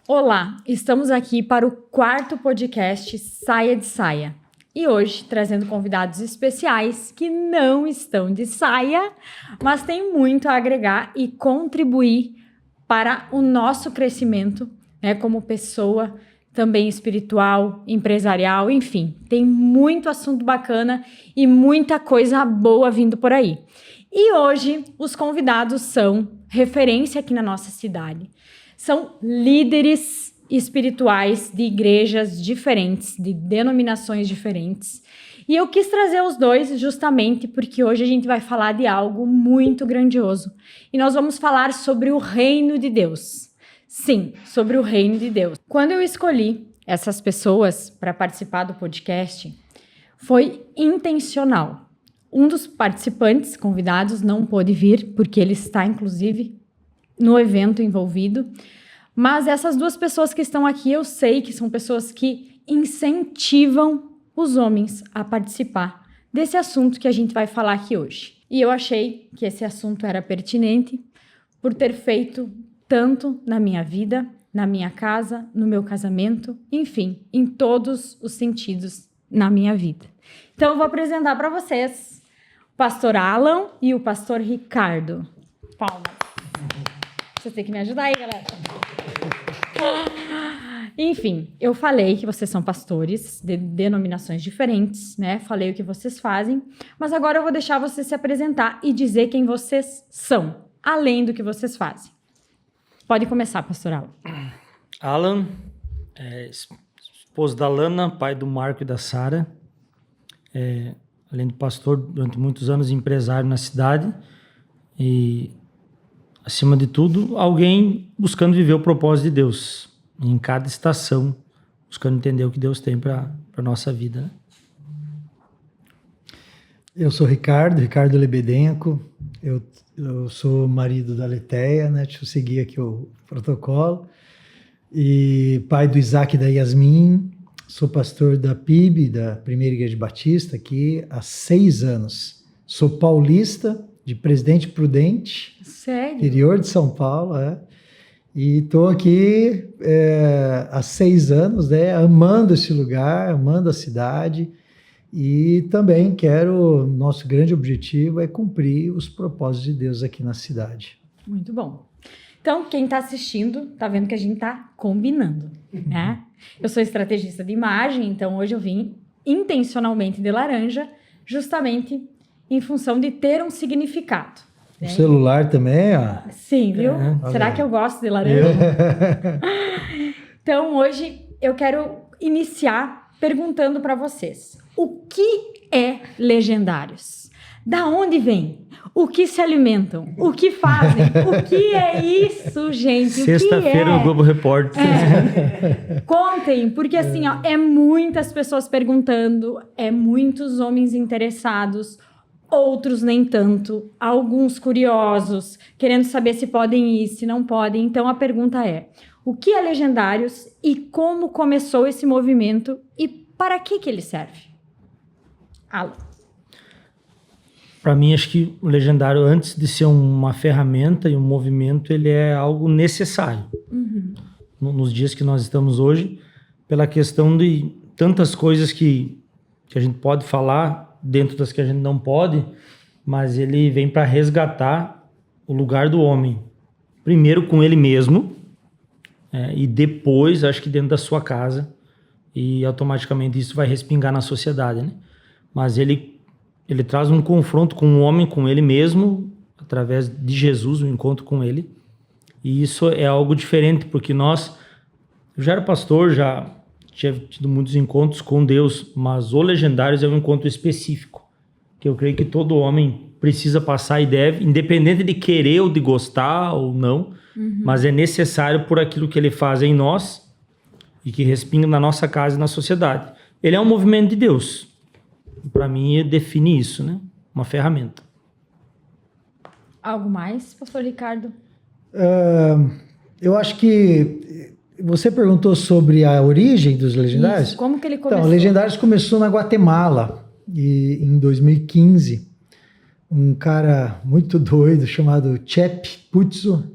Olá, estamos aqui para o quarto podcast Saia de Saia. E hoje trazendo convidados especiais que não estão de saia, mas têm muito a agregar e contribuir para o nosso crescimento, né, como pessoa, também espiritual, empresarial, enfim. Tem muito assunto bacana e muita coisa boa vindo por aí. E hoje os convidados são referência aqui na nossa cidade. São líderes espirituais de igrejas diferentes, de denominações diferentes. E eu quis trazer os dois justamente porque hoje a gente vai falar de algo muito grandioso. E nós vamos falar sobre o reino de Deus. Sim, sobre o reino de Deus. Quando eu escolhi essas pessoas para participar do podcast, foi intencional. Um dos participantes convidados não pôde vir, porque ele está, inclusive, no evento envolvido. Mas essas duas pessoas que estão aqui, eu sei que são pessoas que incentivam os homens a participar desse assunto que a gente vai falar aqui hoje. E eu achei que esse assunto era pertinente por ter feito tanto na minha vida, na minha casa, no meu casamento, enfim, em todos os sentidos na minha vida. Então eu vou apresentar para vocês o pastor Alan e o pastor Ricardo. Palmas. Vocês têm que me ajudar aí, galera. Enfim, eu falei que vocês são pastores de denominações diferentes, né? Falei o que vocês fazem, mas agora eu vou deixar vocês se apresentar e dizer quem vocês são, além do que vocês fazem. Pode começar, pastor Alan. Alan, esposo da Lana, pai do Marco e da Sara, além de pastor durante muitos anos, empresário na cidade e, acima de tudo, alguém buscando viver o propósito de Deus em cada estação, buscando entender o que Deus tem para a nossa vida. Né? Eu sou Ricardo Lebedenco, eu sou marido da Leteia, né? Deixa eu seguir aqui o protocolo, e pai do Isaac e da Yasmin, sou pastor da PIB, da Primeira Igreja Batista, aqui há 6 anos. Sou paulista, de Presidente Prudente, Sério? interior de São Paulo, e estou aqui há 6 anos, né, amando esse lugar, amando a cidade, e também nosso grande objetivo é cumprir os propósitos de Deus aqui na cidade. Muito bom. Então, quem está assistindo, está vendo que a gente está combinando, né? Eu sou estrategista de imagem, então hoje eu vim intencionalmente de laranja, justamente em função de ter um significado. O celular também, ó. Sim, viu? Será que eu gosto de laranja? Então, hoje eu quero iniciar perguntando para vocês: o que é Legendários? Da onde vem? O que se alimentam? O que fazem? O que é isso, gente? Sexta-feira no Globo Repórter. Contem, porque assim, ó, muitas pessoas perguntando, muitos homens interessados, outros nem tanto, alguns curiosos, querendo saber se podem ir, se não podem. Então a pergunta é: o que é Legendários e como começou esse movimento e para que ele serve? Alan. Para mim, acho que o Legendário, antes de ser uma ferramenta e um movimento, ele é algo necessário. Uhum. Nos dias que nós estamos hoje, pela questão de tantas coisas que a gente pode falar, dentro das que a gente não pode, mas ele vem para resgatar o lugar do homem. Primeiro com ele mesmo, e depois, acho que dentro da sua casa, e automaticamente isso vai respingar na sociedade, né? Mas ele traz um confronto com o homem, com ele mesmo, através de Jesus, um encontro com ele. E isso é algo diferente, porque eu já era pastor, já tinha tido muitos encontros com Deus, mas o Legendários é um encontro específico, que eu creio que todo homem precisa passar e deve, independente de querer ou de gostar ou não, mas é necessário por aquilo que ele faz em nós e que respinga na nossa casa e na sociedade. Ele é um movimento de Deus. Para mim, define isso, né? Uma ferramenta. Algo mais, pastor Ricardo? Eu acho que você perguntou sobre a origem dos Legendários. Isso, como que ele começou? Então, Legendários começou na Guatemala, em 2015. Um cara muito doido chamado Chep Putzo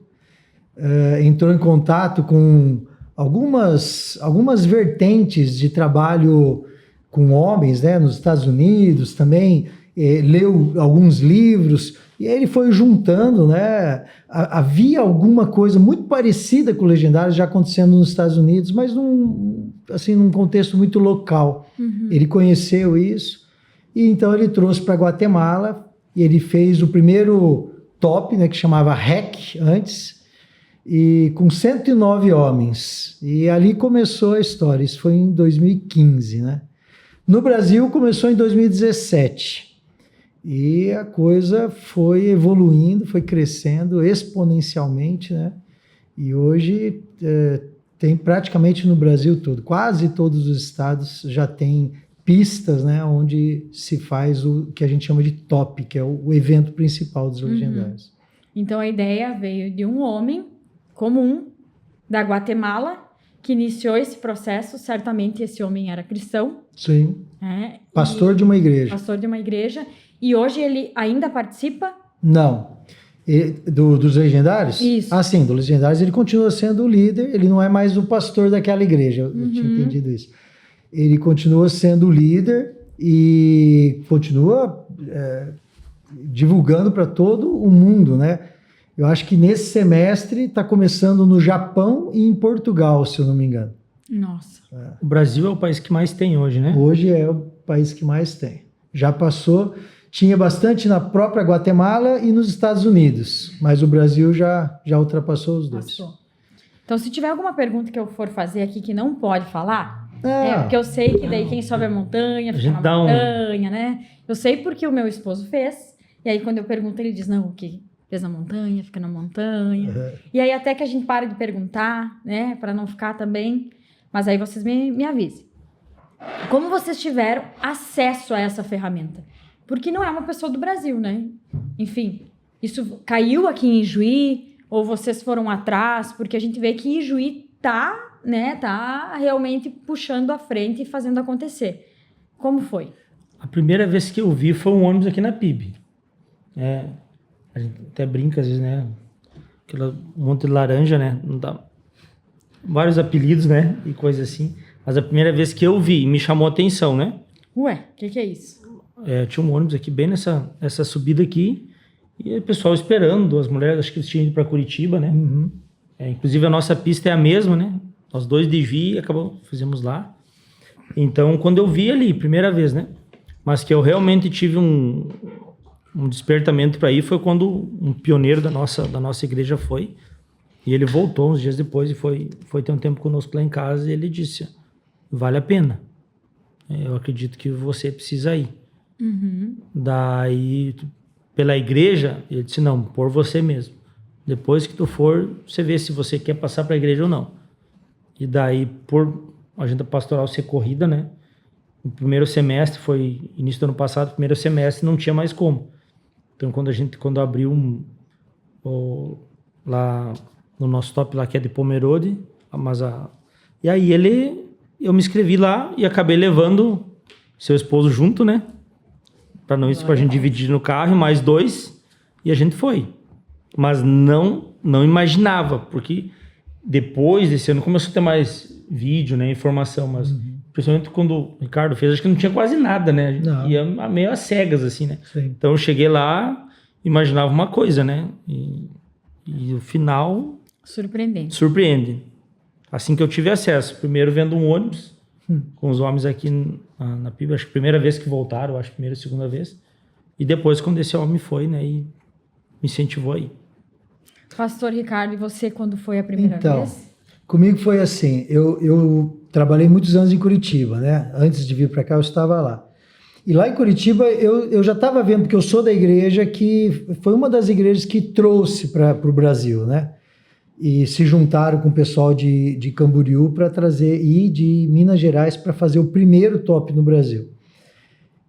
entrou em contato com algumas vertentes de trabalho com homens, né, nos Estados Unidos também, leu alguns livros, e aí ele foi juntando, né, havia alguma coisa muito parecida com o Legendário já acontecendo nos Estados Unidos, mas num contexto muito local. Ele conheceu isso, e então ele trouxe para Guatemala, e ele fez o primeiro top, né, que chamava REC antes, e com 109 homens. E ali começou a história, isso foi em 2015, né? No Brasil começou em 2017. E a coisa foi evoluindo, foi crescendo exponencialmente, né? E hoje tem praticamente no Brasil todo, quase todos os estados já tem pistas, né, onde se faz o que a gente chama de top, que é o evento principal dos Legendários. Então a ideia veio de um homem comum da Guatemala que iniciou esse processo. Certamente esse homem era cristão. Sim. Pastor de uma igreja. Pastor de uma igreja. E hoje ele ainda participa? Não. Dos Legendários? Isso. Ah, sim, dos Legendários ele continua sendo o líder, ele não é mais o pastor daquela igreja, eu tinha entendido isso. Ele continua sendo o líder e continua divulgando para todo o mundo, né? Eu acho que nesse semestre está começando no Japão e em Portugal, se eu não me engano. Nossa. O Brasil é o país que mais tem hoje, né? Hoje é o país que mais tem. Já passou, tinha bastante na própria Guatemala e nos Estados Unidos, mas o Brasil já ultrapassou os dois. Passou. Então, se tiver alguma pergunta que eu for fazer aqui que não pode falar, Ah. porque eu sei que daí quem sobe a montanha fica gente na montanha, né? Eu sei porque o meu esposo fez, e aí quando eu pergunto, ele diz, não, o que fez na montanha, fica na montanha. E aí até que a gente para de perguntar, né, para não ficar também, mas aí vocês me avisem. Como vocês tiveram acesso a essa ferramenta? Porque não é uma pessoa do Brasil, né? Enfim, isso caiu aqui em Ijuí, ou vocês foram atrás, porque a gente vê que Ijuí tá realmente puxando à frente e fazendo acontecer. Como foi? A primeira vez que eu vi foi um ônibus aqui na PIB. A gente até brinca às vezes, né? Aquela monte de laranja, né? Não dá... Vários apelidos, né? E coisa assim. Mas a primeira vez que eu vi, me chamou a atenção, né? Ué, o que é isso? Tinha um ônibus aqui, bem nessa subida aqui. E o pessoal esperando, as mulheres, acho que eles tinham ido para Curitiba, né? Inclusive a nossa pista é a mesma, né? Nós dois de Ijuí, fizemos lá. Então, quando eu vi ali, primeira vez, né? Mas que eu realmente tive um despertamento para ir foi quando um pioneiro da nossa igreja foi. E ele voltou uns dias depois e foi ter um tempo conosco lá em casa e ele disse, vale a pena. Eu acredito que você precisa ir. Daí, pela igreja, ele disse, não, por você mesmo. Depois que tu for, você vê se você quer passar para a igreja ou não. E daí, por a agenda pastoral ser corrida, né? O primeiro semestre foi início do ano passado, primeiro semestre não tinha mais como. Então, quando abriu lá no nosso top lá, que é de Pomerode, e aí eu me inscrevi lá e acabei levando seu esposo junto, né? Para não isso, pra gente dividir no carro, mais 2, e a gente foi. Mas não imaginava, porque depois desse ano começou a ter mais vídeo, né, informação, mas principalmente quando o Ricardo fez, acho que não tinha quase nada, né? A gente ia meio às cegas, assim, né? Sim. Então eu cheguei lá, imaginava uma coisa, né? E o final... Surpreende. Assim que eu tive acesso, primeiro vendo um ônibus, com os homens aqui na PIB, acho que a primeira vez que voltaram, acho que primeira e segunda vez, e depois quando esse homem foi, né, e me incentivou aí. Pastor Ricardo, e você quando foi a primeira vez? Comigo foi assim, eu trabalhei muitos anos em Curitiba, né? Antes de vir para cá eu estava lá. E lá em Curitiba eu já estava vendo, porque eu sou da igreja que foi uma das igrejas que trouxe para o Brasil, né? E se juntaram com o pessoal de Camboriú para trazer, e de Minas Gerais para fazer o primeiro top no Brasil.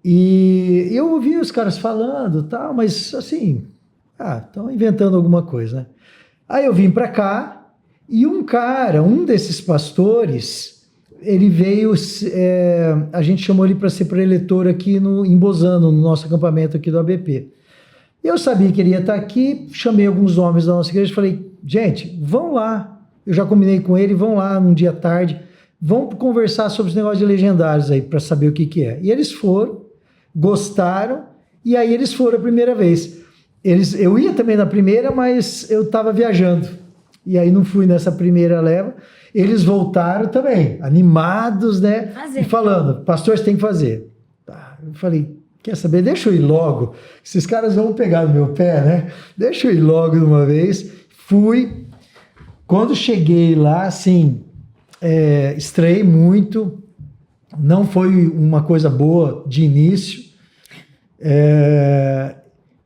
E eu ouvi os caras falando, tal, mas assim, estão inventando alguma coisa, né? Aí eu vim para cá e um desses pastores, ele veio, a gente chamou ele para ser preletor aqui em Bozano, no nosso acampamento aqui do ABP. Eu sabia que ele ia estar aqui, chamei alguns homens da nossa igreja e falei, gente, vão lá. eu já combinei com ele, vão lá um dia à tarde, vão conversar sobre os negócios de legendários aí, para saber o que é. E eles foram, gostaram, e aí eles foram a primeira vez. Eu ia também na primeira, mas eu estava viajando. E aí não fui nessa primeira leva. Eles voltaram também, animados, né? E falando, pastor, você tem que fazer. Tá. Eu falei, quer saber? Deixa eu ir logo. Esses caras vão pegar no meu pé, né? Deixa eu ir logo de uma vez. Fui. Quando cheguei lá, assim, estranhei muito. Não foi uma coisa boa de início.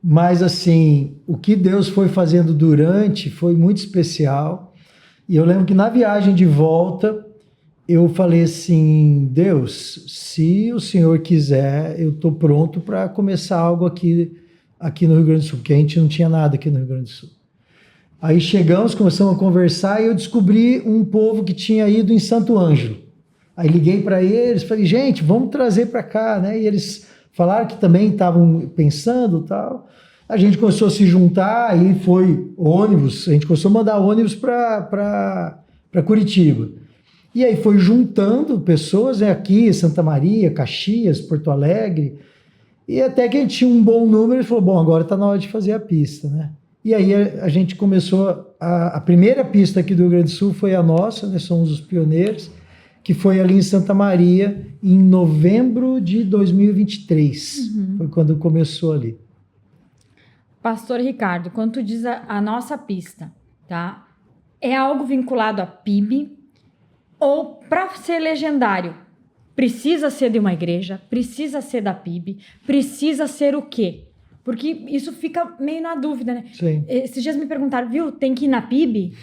Mas, assim, o que Deus foi fazendo durante foi muito especial. E eu lembro que na viagem de volta, eu falei assim, Deus, se o Senhor quiser, eu estou pronto para começar algo aqui no Rio Grande do Sul, porque a gente não tinha nada aqui no Rio Grande do Sul. Aí chegamos, começamos a conversar e eu descobri um povo que tinha ido em Santo Ângelo. Aí liguei para eles, falei, gente, vamos trazer para cá, né? E eles falaram que também estavam pensando e tal. A gente começou a se juntar, aí foi ônibus, a gente começou a mandar ônibus para Curitiba. E aí foi juntando pessoas, né, aqui, Santa Maria, Caxias, Porto Alegre, e até que a gente tinha um bom número, e falou, bom, agora está na hora de fazer a pista, né? E aí a gente começou, a primeira pista aqui do Rio Grande do Sul foi a nossa, né, somos os pioneiros, que foi ali em Santa Maria, em novembro de 2023, foi quando começou ali. Pastor Ricardo, quando tu diz a nossa pista, tá? É algo vinculado a PIB ou para ser legendário? Precisa ser de uma igreja? Precisa ser da PIB? Precisa ser o quê? Porque isso fica meio na dúvida, né? Sim. Esses dias me perguntaram, viu, tem que ir na PIB?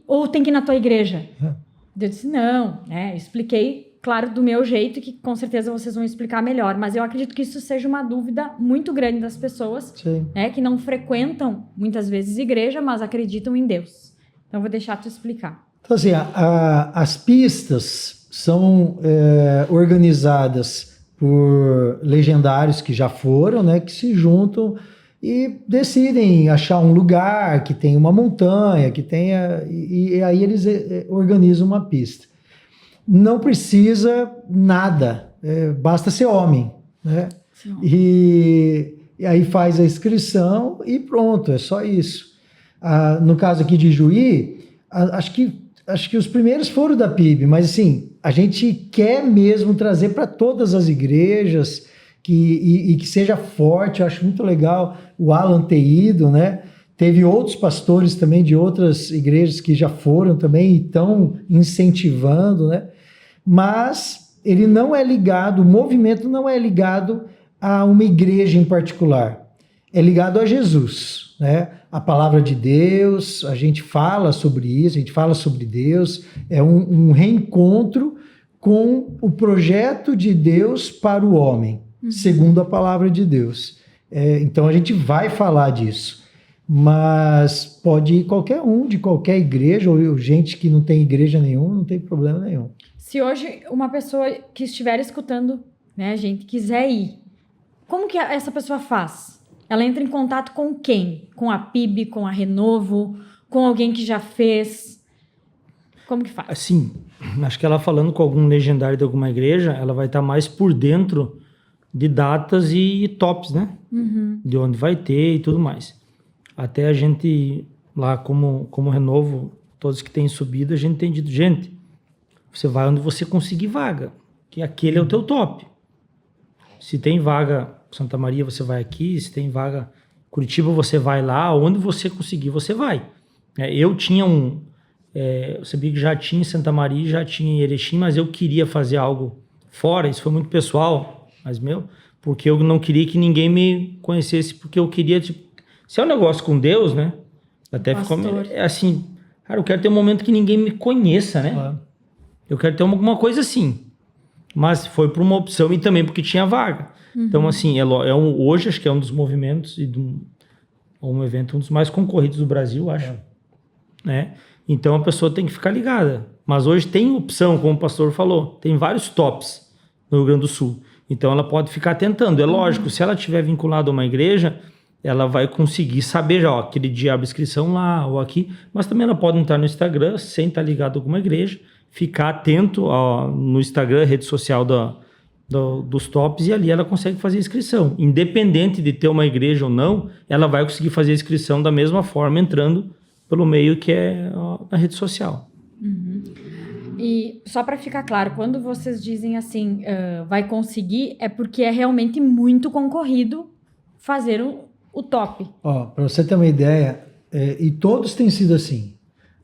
Ou tem que ir na tua igreja? Eu disse, não, né? Eu expliquei, claro, do meu jeito, que com certeza vocês vão explicar melhor, mas eu acredito que isso seja uma dúvida muito grande das pessoas, né, que não frequentam muitas vezes igreja, mas acreditam em Deus. Então, eu vou deixar tu explicar. Então, assim, as pistas são organizadas por legendários que já foram, né, que se juntam e decidem achar um lugar que tem uma montanha, que tenha, e aí eles organizam uma pista. Não precisa nada, basta ser homem, né? E aí faz a inscrição e pronto, é só isso. No caso aqui de Juí, acho que os primeiros foram da PIB, mas assim, a gente quer mesmo trazer para todas as igrejas e que seja forte. Eu acho muito legal o Alan ter ido, né? Teve outros pastores também de outras igrejas que já foram também e estão incentivando, né? Mas ele não é ligado, o movimento não é ligado a uma igreja em particular. É ligado a Jesus, né? A palavra de Deus, a gente fala sobre isso, a gente fala sobre Deus, é um reencontro com o projeto de Deus para o homem, segundo a palavra de Deus. Então a gente vai falar disso, mas pode ir qualquer um, de qualquer igreja, ou gente que não tem igreja nenhuma, não tem problema nenhum. Se hoje uma pessoa que estiver escutando, né, gente, quiser ir, como que essa pessoa faz? Ela entra em contato com quem? Com a PIB, com a Renovo, com alguém que já fez? Como que faz? Assim, acho que ela falando com algum legendário de alguma igreja, ela vai estar mais por dentro de datas e tops, né? De onde vai ter e tudo mais. Até a gente, lá como Renovo, todos que têm subido, a gente tem dito, gente, você vai onde você conseguir vaga, que aquele é o teu top. Se tem vaga Santa Maria, você vai aqui. Se tem vaga Curitiba, você vai lá. Onde você conseguir, você vai. Eu tinha eu sabia que já tinha em Santa Maria, já tinha em Erechim, mas eu queria fazer algo fora. Isso foi muito pessoal, mas porque eu não queria que ninguém me conhecesse, porque eu queria, tipo, se é um negócio com Deus, né? Até ficou assim, cara, eu quero ter um momento que ninguém me conheça, né? Claro. Eu quero ter alguma coisa assim. Mas foi por uma opção e também porque tinha vaga. Então, assim, hoje acho que é um dos movimentos e um evento, um dos mais concorridos do Brasil, acho. Né? Então, a pessoa tem que ficar ligada. Mas hoje tem opção, como o pastor falou, tem vários tops no Rio Grande do Sul. Então, ela pode ficar tentando. É lógico, se ela estiver vinculada a uma igreja, ela vai conseguir saber já, ó, aquele dia abre inscrição lá ou aqui, mas também ela pode entrar no Instagram sem estar ligado a alguma igreja, ficar atento no Instagram, rede social dos tops, e ali ela consegue fazer a inscrição. Independente de ter uma igreja ou não, ela vai conseguir fazer a inscrição da mesma forma, entrando pelo meio que é a rede social. Uhum. E só para ficar claro, quando vocês dizem assim, vai conseguir, é porque é realmente muito concorrido fazer o top. Para você ter uma ideia, e todos têm sido assim.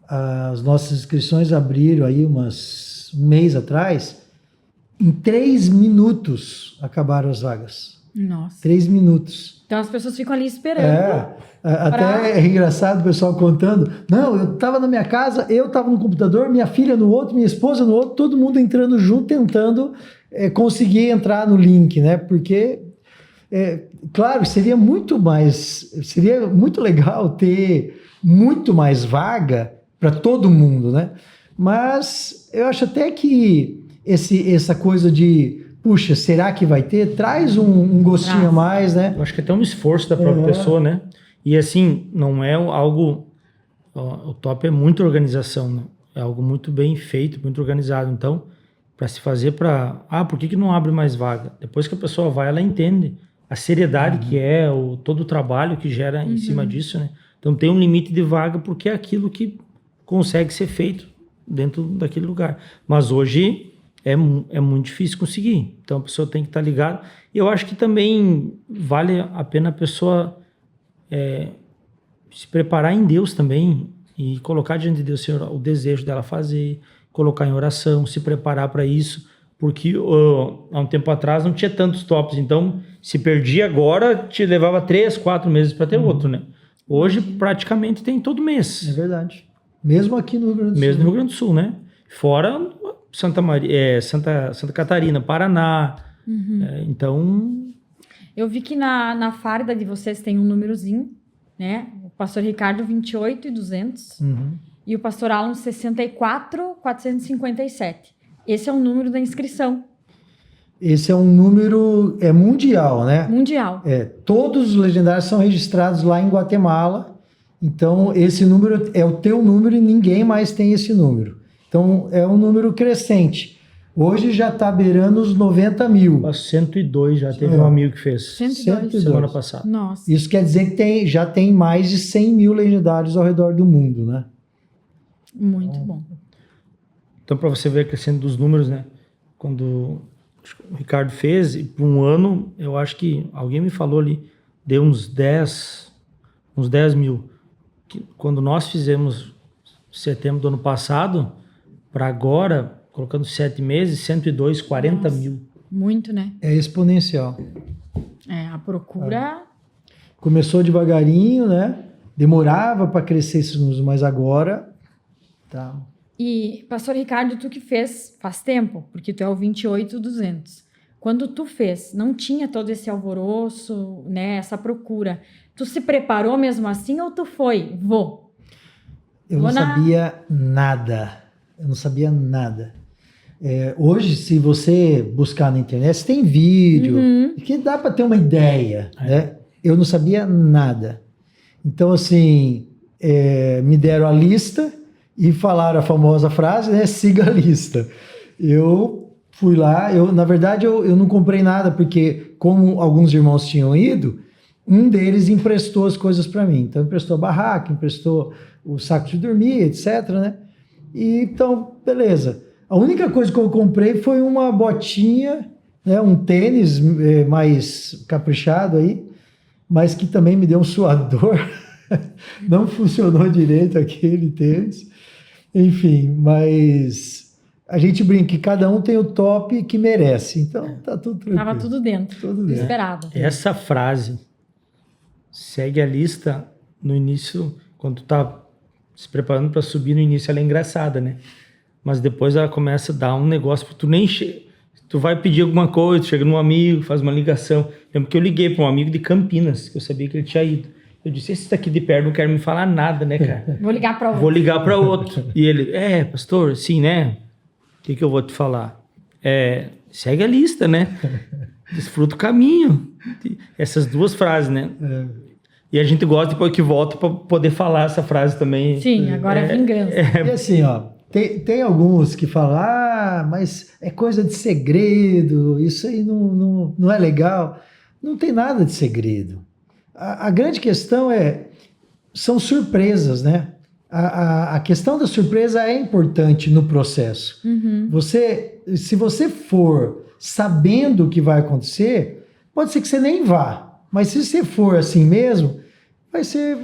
As nossas inscrições abriram aí um mês atrás. Em 3 minutos acabaram as vagas. Nossa. 3 minutos. Então as pessoas ficam ali esperando. Até é engraçado o pessoal contando. Não, eu estava na minha casa, eu estava no computador, minha filha no outro, minha esposa no outro, todo mundo entrando junto, tentando conseguir entrar no link, né? Porque, claro, seria muito legal ter muito mais vaga para todo mundo, né? Mas eu acho até que essa coisa de, puxa, será que vai ter? Traz um gostinho a mais, né? Eu acho que é até um esforço da própria pessoa, né? E assim, não é algo... o top é muita organização, né? É algo muito bem feito, muito organizado. Então, para se fazer por que não abre mais vaga? Depois que a pessoa vai, ela entende a seriedade que é, todo o trabalho que gera em cima disso, né? Então, tem um limite de vaga porque é aquilo que consegue ser feito dentro daquele lugar. Mas hoje é muito difícil conseguir. Então, a pessoa tem que estar ligada. E eu acho que também vale a pena a pessoa se preparar em Deus também e colocar diante de Deus, Senhor, o desejo dela fazer, colocar em oração, se preparar para isso, porque há um tempo atrás não tinha tantos tops, então se perdia agora, te levava 3, 4 meses para ter outro, né? Hoje praticamente tem todo mês. É verdade. Mesmo aqui no Rio Grande do Sul. Mesmo no Rio Grande do Sul, né? Fora Santa Catarina, Paraná, então... Eu vi que na farda de vocês tem um númerozinho, né? O pastor Ricardo 28.200 e o pastor Alan 64.457. Esse é o número da inscrição. Esse é um número mundial, né? Mundial. Todos os legendários são registrados lá em Guatemala. Então, esse número é o teu número e ninguém mais tem esse número. Então, é um número crescente. Hoje já está beirando os 90 mil. 102 já teve um amigo que fez. 102. Semana passada. Nossa. Isso quer dizer que já tem mais de 100 mil legendários ao redor do mundo, né? Muito bom. Então, para você ver a crescendo dos números, né? Quando o Ricardo fez, e por um ano, eu acho que alguém me falou ali, deu uns 10 mil. Quando nós fizemos setembro do ano passado, para agora, colocando 7 meses, 102, 40 mil. Muito, né? É exponencial. A procura... Começou devagarinho, né? Demorava para crescer esses números, mas agora... tá. E, pastor Ricardo, tu que fez faz tempo, porque tu é o 28.200. Quando tu fez, não tinha todo esse alvoroço, né? Essa procura. Tu se preparou mesmo assim ou tu foi? Eu não sabia nada. Eu não sabia nada. Hoje, se você buscar na internet, tem vídeo, que dá para ter uma ideia, né? Eu não sabia nada. Então, assim, me deram a lista e falaram a famosa frase, né? Siga a lista. Eu fui lá, na verdade, eu não comprei nada, porque como alguns irmãos tinham ido, um deles emprestou as coisas para mim. Então, emprestou a barraca, emprestou o saco de dormir, etc, né? E, então, beleza. A única coisa que eu comprei foi uma botinha, né, um tênis mais caprichado aí, mas que também me deu um suador. Não funcionou direito aquele tênis. Enfim, mas a gente brinca que cada um tem o top que merece. Então, tá tudo tranquilo. Tava tudo dentro. Tudo dentro. Esperava. Essa frase segue a lista no início, quando tu tá se preparando para subir no início, ela é engraçada, né? Mas depois ela começa a dar um negócio, porque tu nem tu vai pedir alguma coisa, chega num amigo, faz uma ligação. Lembro que eu liguei para um amigo de Campinas, que eu sabia que ele tinha ido. Eu disse, esse daqui de perto não quer me falar nada, né, cara? Vou ligar para outro. Vou ligar para outro. E ele, pastor, sim, né? O que eu vou te falar? Segue a lista, né? Desfruta o caminho. Essas duas frases, né? E a gente gosta depois que volta para poder falar essa frase também. Sim, agora é vingança. E assim, ó, tem alguns que falam, mas é coisa de segredo, isso aí não é legal. Não tem nada de segredo. A grande questão são surpresas, né? A questão da surpresa é importante no processo. Se você for sabendo o que vai acontecer, pode ser que você nem vá. Mas se você for assim mesmo, vai ser,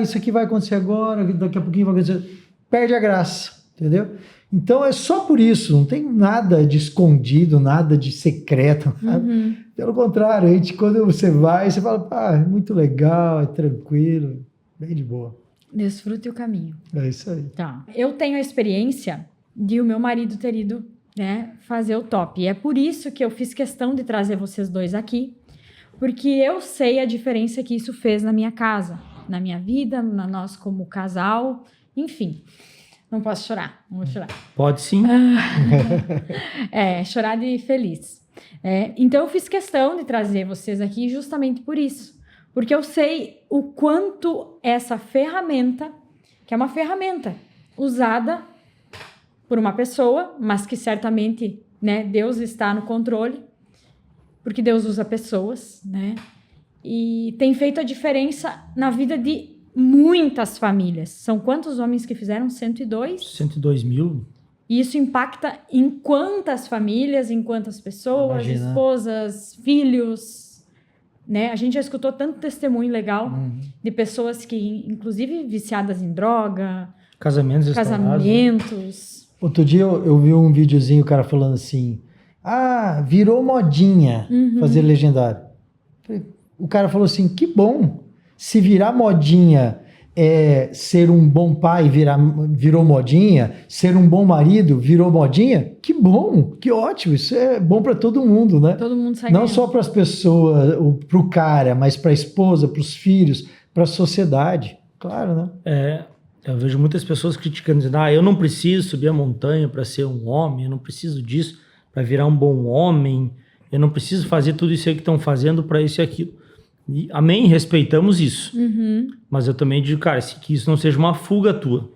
isso aqui vai acontecer agora, daqui a pouquinho vai acontecer. Perde a graça, entendeu? Então é só por isso, não tem nada de escondido, nada de secreto. Nada. Pelo contrário, quando você vai, você fala, é muito legal, é tranquilo, bem de boa. Desfrute o caminho. É isso aí. Tá. Eu tenho a experiência de o meu marido ter ido, né, fazer o top. E é por isso que eu fiz questão de trazer vocês dois aqui, porque eu sei a diferença que isso fez na minha casa, na minha vida, na nós como casal, enfim. Não posso chorar, não vou chorar. Pode sim. Chorar de feliz. Então eu fiz questão de trazer vocês aqui justamente por isso. Porque eu sei o quanto essa ferramenta, que é uma ferramenta usada por uma pessoa, mas que certamente, né, Deus está no controle, porque Deus usa pessoas, né? E tem feito a diferença na vida de muitas famílias. São quantos homens que fizeram? 102? 102 mil. E isso impacta em quantas famílias, em quantas pessoas, Imagina. Esposas, filhos... Né? A gente já escutou tanto testemunho legal de pessoas que, inclusive, viciadas em droga, Casamentos restaurados. casamentos. Outro dia eu vi um videozinho, o cara falando assim, virou modinha fazer legendário. O cara falou assim, que bom, se virar modinha ser um bom pai virou modinha, ser um bom marido virou modinha, que bom, que ótimo, isso é bom para todo mundo, né? Todo mundo sai Não ganhando. só para as pessoas, para o cara, mas para a esposa, para os filhos, para a sociedade, claro, né? Eu vejo muitas pessoas criticando, dizendo, eu não preciso subir a montanha para ser um homem, eu não preciso disso para virar um bom homem, eu não preciso fazer tudo isso aí que estão fazendo para isso e aquilo. E, amém, respeitamos isso. Mas eu também digo, cara, que isso não seja uma fuga tua.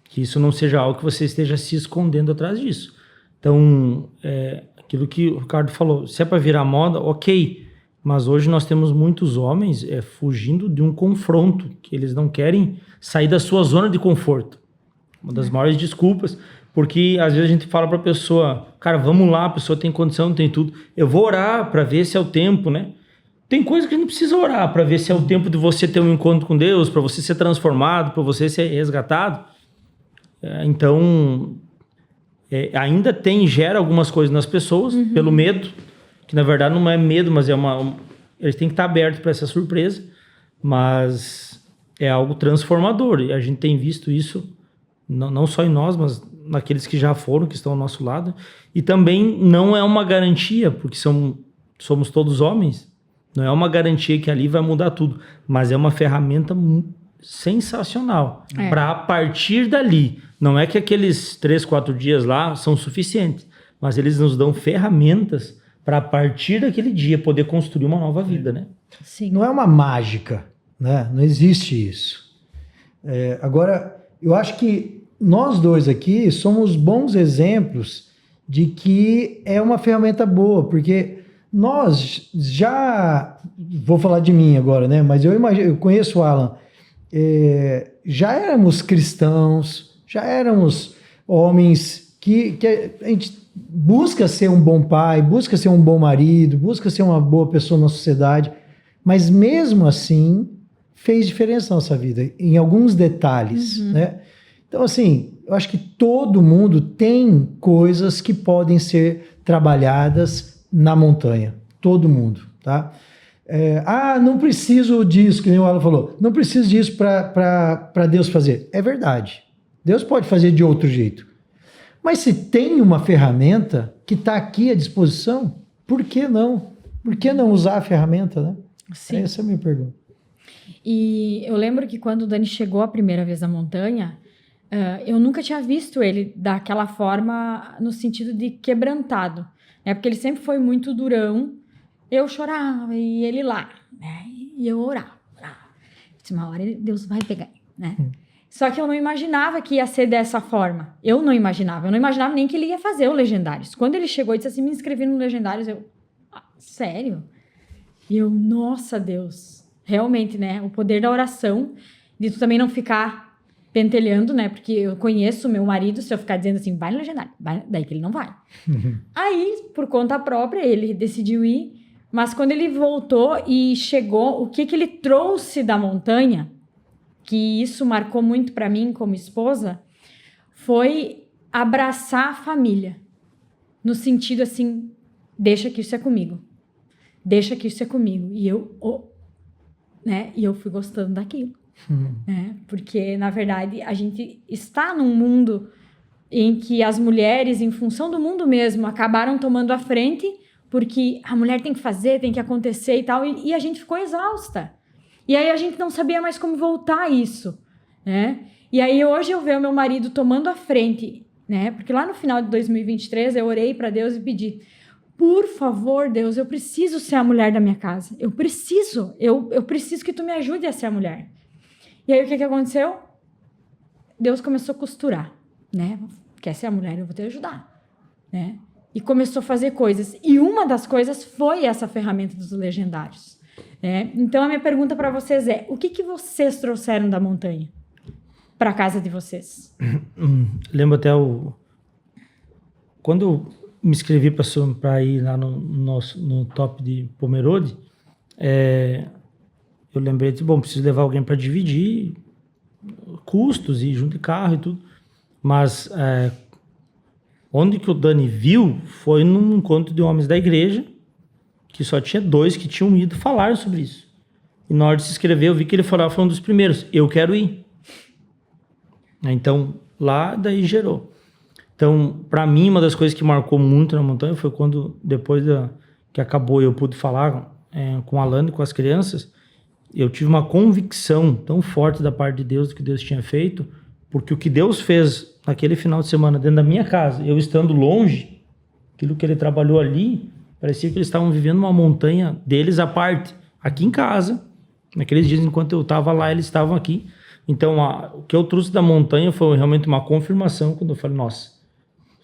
Que isso não seja algo que você esteja se escondendo atrás disso. Então, aquilo que o Ricardo falou, se é para virar moda, ok. Mas hoje nós temos muitos homens fugindo de um confronto, que eles não querem sair da sua zona de conforto. Uma das maiores desculpas, porque às vezes a gente fala para a pessoa, cara, vamos lá, a pessoa tem condição, tem tudo. Eu vou orar para ver se é o tempo, né? Tem coisa que a gente precisa orar para ver se é o tempo de você ter um encontro com Deus, para você ser transformado, para você ser resgatado. Então, ainda gera algumas coisas nas pessoas, pelo medo, que na verdade não é medo, mas eles têm que estar abertos para essa surpresa, mas é algo transformador. E a gente tem visto isso, não só em nós, mas naqueles que já foram, que estão ao nosso lado. E também não é uma garantia, porque somos todos homens, não é uma garantia que ali vai mudar tudo, mas é uma ferramenta sensacional para a partir dali. Não é que aqueles 3, 4 dias lá são suficientes, mas eles nos dão ferramentas para a partir daquele dia poder construir uma nova vida, né? Sim. Não é uma mágica, né? Não existe isso. Agora, eu acho que nós dois aqui somos bons exemplos de que é uma ferramenta boa, porque nós já, vou falar de mim agora, né? Mas eu conheço o Alan, já éramos cristãos, já éramos homens que a gente busca ser um bom pai, busca ser um bom marido, busca ser uma boa pessoa na sociedade, mas mesmo assim fez diferença na nossa vida, em alguns detalhes, né? Então, assim, eu acho que todo mundo tem coisas que podem ser trabalhadas na montanha, todo mundo, tá? Não preciso disso, que nem o Alan falou, não preciso disso para Deus fazer. É verdade, Deus pode fazer de outro jeito, mas se tem uma ferramenta que está aqui à disposição, por que não? Por que não usar a ferramenta, né? Sim. Essa é a minha pergunta. E eu lembro que quando o Dani chegou a primeira vez na montanha, eu nunca tinha visto ele daquela forma no sentido de quebrantado, né? Porque ele sempre foi muito durão. Eu chorava e ele lá, né? E eu orava. uma hora Deus vai pegar, né? Só que eu não imaginava que ia ser dessa forma. Eu não imaginava nem que ele ia fazer o Legendários. Quando ele chegou e disse assim, me inscrevi no Legendários, sério? E eu, nossa Deus, realmente, né? O poder da oração, de tu também não ficar pentelhando, né? Porque eu conheço meu marido, se eu ficar dizendo assim, vai no Legendário, daí que ele não vai. Aí, por conta própria, ele decidiu ir, mas quando ele voltou e chegou, o que ele trouxe da montanha, que isso marcou muito para mim como esposa, foi abraçar a família. No sentido assim, deixa que isso é comigo. Deixa que isso é comigo. E eu fui gostando daquilo. Né? Porque, na verdade, a gente está num mundo em que as mulheres, em função do mundo mesmo, acabaram tomando a frente, porque a mulher tem que fazer, tem que acontecer e tal, e a gente ficou exausta. E aí a gente não sabia mais como voltar a isso, né? E aí hoje eu vejo o meu marido tomando a frente, né? Porque lá no final de 2023 eu orei para Deus e pedi, por favor, Deus, eu preciso ser a mulher da minha casa. Eu preciso que tu me ajude a ser a mulher. E aí o que aconteceu? Deus começou a costurar, né? Quer ser a mulher, eu vou te ajudar, né? E começou a fazer coisas. E uma das coisas foi essa ferramenta dos Legendários. Então, a minha pergunta para vocês é, o que vocês trouxeram da montanha para a casa de vocês? Lembro até quando eu me inscrevi para ir lá no top de Pomerode, eu lembrei de, preciso levar alguém para dividir custos e junto de carro e tudo. Mas onde que o Dani viu foi num encontro de homens da igreja, que só tinha 2 que tinham ido falar sobre isso. E na hora de se inscrever, eu vi que ele foi um dos primeiros. Eu quero ir. Então, lá daí gerou. Então, para mim, uma das coisas que marcou muito na montanha foi quando, depois que acabou, eu pude falar com a Alana e com as crianças, eu tive uma convicção tão forte da parte de Deus do que Deus tinha feito, porque o que Deus fez naquele final de semana dentro da minha casa, eu estando longe, aquilo que ele trabalhou ali, parecia que eles estavam vivendo uma montanha deles à parte, aqui em casa. Naqueles dias, enquanto eu estava lá, eles estavam aqui. Então, o que eu trouxe da montanha foi realmente uma confirmação, quando eu falei, nossa,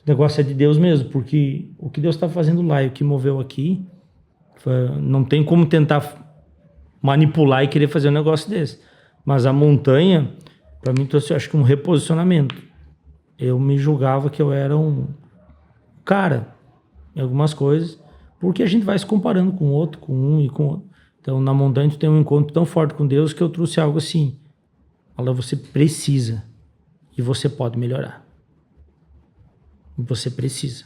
o negócio é de Deus mesmo, porque o que Deus está fazendo lá e o que moveu aqui, não tem como tentar manipular e querer fazer um negócio desse. Mas a montanha, para mim, trouxe, acho que um reposicionamento. Eu me julgava que eu era um cara em algumas coisas, porque a gente vai se comparando com o outro, com um e com o outro. Então, na montanha, tu tem um encontro tão forte com Deus que eu trouxe algo assim. Olha, você precisa e você pode melhorar. Você precisa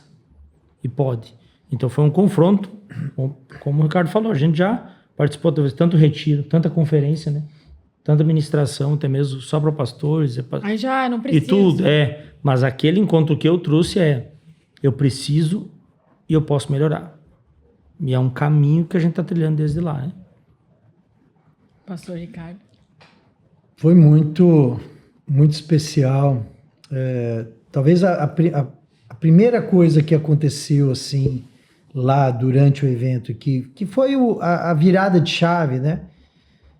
e pode. Então, foi um confronto. Como o Ricardo falou, a gente já participou talvez tanto retiro, tanta conferência, né? Tanta ministração, até mesmo só para pastores. Aí já não precisa. E tudo, Mas aquele encontro que eu trouxe eu preciso e eu posso melhorar. E é um caminho que a gente está trilhando desde lá, né? Pastor Ricardo. Foi muito, muito especial. Talvez a primeira coisa que aconteceu assim lá durante o evento, que foi a virada de chave, né?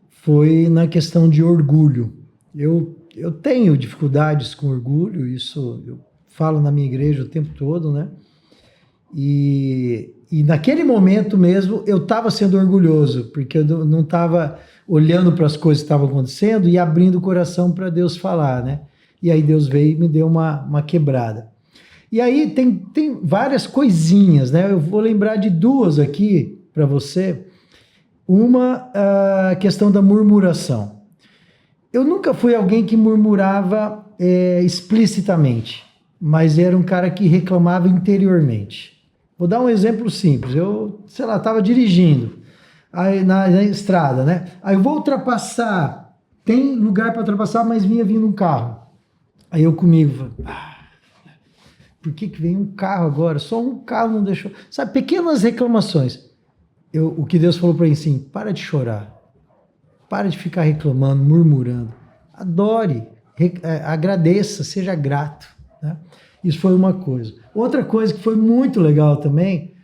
Foi na questão de orgulho. Eu tenho dificuldades com orgulho, isso eu falo na minha igreja o tempo todo, né? E naquele momento mesmo eu estava sendo orgulhoso, porque eu não estava olhando para as coisas que estavam acontecendo e abrindo o coração para Deus falar, né? E aí Deus veio e me deu uma quebrada. E aí tem várias coisinhas, né? Eu vou lembrar de 2 aqui para você. Uma, a questão da murmuração. Eu nunca fui alguém que murmurava explicitamente, mas era um cara que reclamava interiormente. Vou dar um exemplo simples. Eu, estava dirigindo aí na estrada, né? Aí eu vou ultrapassar, tem lugar para ultrapassar, mas vinha vindo um carro. Aí eu comigo, por que vem um carro agora? Só um carro não deixou. Sabe, pequenas reclamações. O que Deus falou para mim assim, para de chorar. Para de ficar reclamando, murmurando. Adore, agradeça, seja grato, né? Isso foi uma coisa. Outra coisa que foi muito legal também,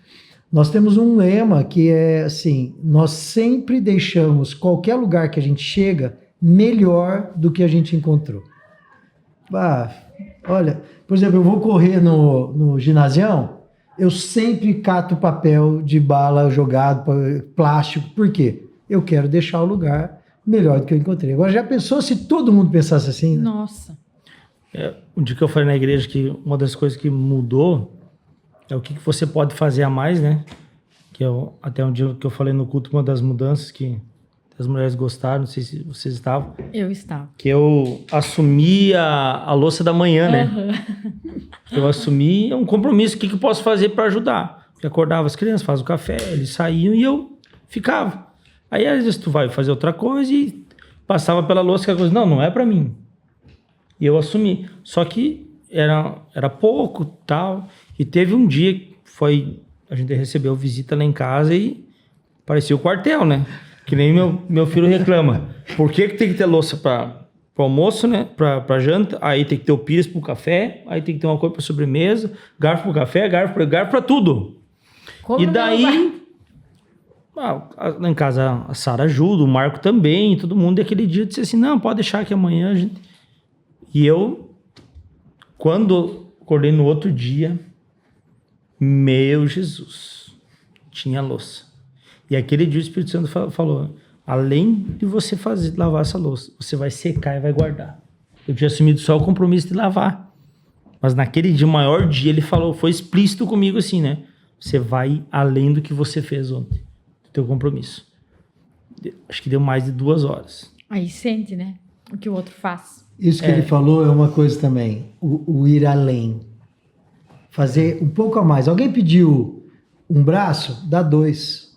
nós temos um lema que é assim, nós sempre deixamos qualquer lugar que a gente chega melhor do que a gente encontrou. Olha, por exemplo, eu vou correr no ginasião, eu sempre cato papel de bala jogado, plástico. Por quê? Eu quero deixar o lugar melhor do que eu encontrei. Agora, já pensou se todo mundo pensasse assim? Né? Nossa. Um dia que eu falei na igreja que uma das coisas que mudou é o que você pode fazer a mais, né? Que até um dia que eu falei no culto, uma das mudanças que as mulheres gostaram, não sei se vocês estavam. Eu estava. Que eu assumi a louça da manhã, né? Eu assumi um compromisso, o que eu posso fazer para ajudar? Eu acordava as crianças, fazia o café, eles saíam e eu ficava. Aí às vezes tu vai fazer outra coisa e passava pela louça, que a coisa, não é para mim. E eu assumi. Só que era pouco, tal. E teve um dia que a gente recebeu visita lá em casa e parecia o quartel, né? Que nem meu filho reclama. Por que tem que ter louça para almoço, né? Para janta. Aí tem que ter o pires pro café. Aí tem que ter uma coisa para sobremesa. Garfo pro café, garfo para tudo. Como e daí... lá em casa a Sara ajuda, o Marco também, todo mundo. E aquele dia disse assim, não, pode deixar que amanhã a gente... E eu, quando acordei no outro dia, meu Jesus, tinha louça. E aquele dia o Espírito Santo falou, além de você lavar essa louça, você vai secar e vai guardar. Eu tinha assumido só o compromisso de lavar. Mas naquele dia, o maior dia, ele falou, foi explícito comigo assim, né? Você vai além do que você fez ontem, do teu compromisso. Acho que deu mais de 2 horas. Aí sente, né? O que o outro faz. Isso que ele falou é uma coisa também, o ir além. Fazer um pouco a mais. Alguém pediu um braço? Dá 2.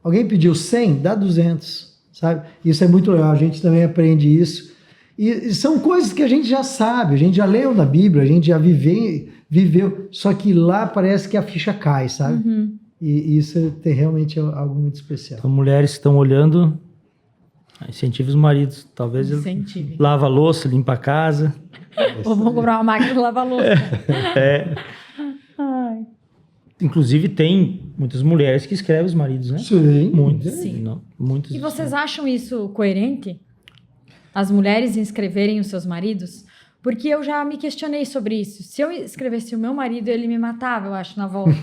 Alguém pediu 100? Dá 200, sabe? Isso é muito legal, a gente também aprende isso. E são coisas que a gente já sabe, a gente já leu na Bíblia, a gente já viveu, só que lá parece que a ficha cai, sabe? Uhum. E isso realmente é algo muito especial. Então, mulheres que estão olhando, incentive os maridos. Talvez Incentive. Lava a louça, limpa a casa. Ou vamos comprar uma máquina de lavar louça. Ai. Inclusive, tem muitas mulheres que escrevem os maridos, né? Sim. Muitas. Sim. Não, muitas. E vocês acham isso coerente? As mulheres inscreverem os seus maridos? Porque eu já me questionei sobre isso. Se eu escrevesse o meu marido, ele me matava, eu acho, na volta.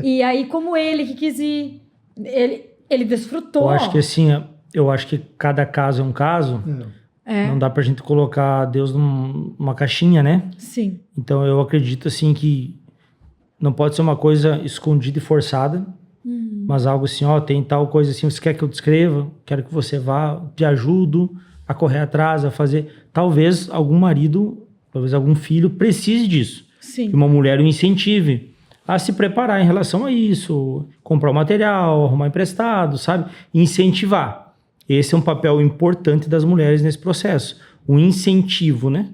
E aí, como ele que quis ir, ele desfrutou. Eu acho que assim, eu acho que cada caso é um caso. Não dá pra gente colocar Deus numa caixinha, né? Sim. Então eu acredito assim que não pode ser uma coisa escondida e forçada, mas algo assim, tem tal coisa assim, você quer que eu te escreva? Quero que você vá, te ajudo a correr atrás, a fazer. Talvez algum marido, talvez algum filho precise disso. Sim. Que uma mulher o incentive a se preparar em relação a isso, comprar o material, arrumar emprestado, sabe? Incentivar. Esse é um papel importante das mulheres nesse processo. O incentivo, né?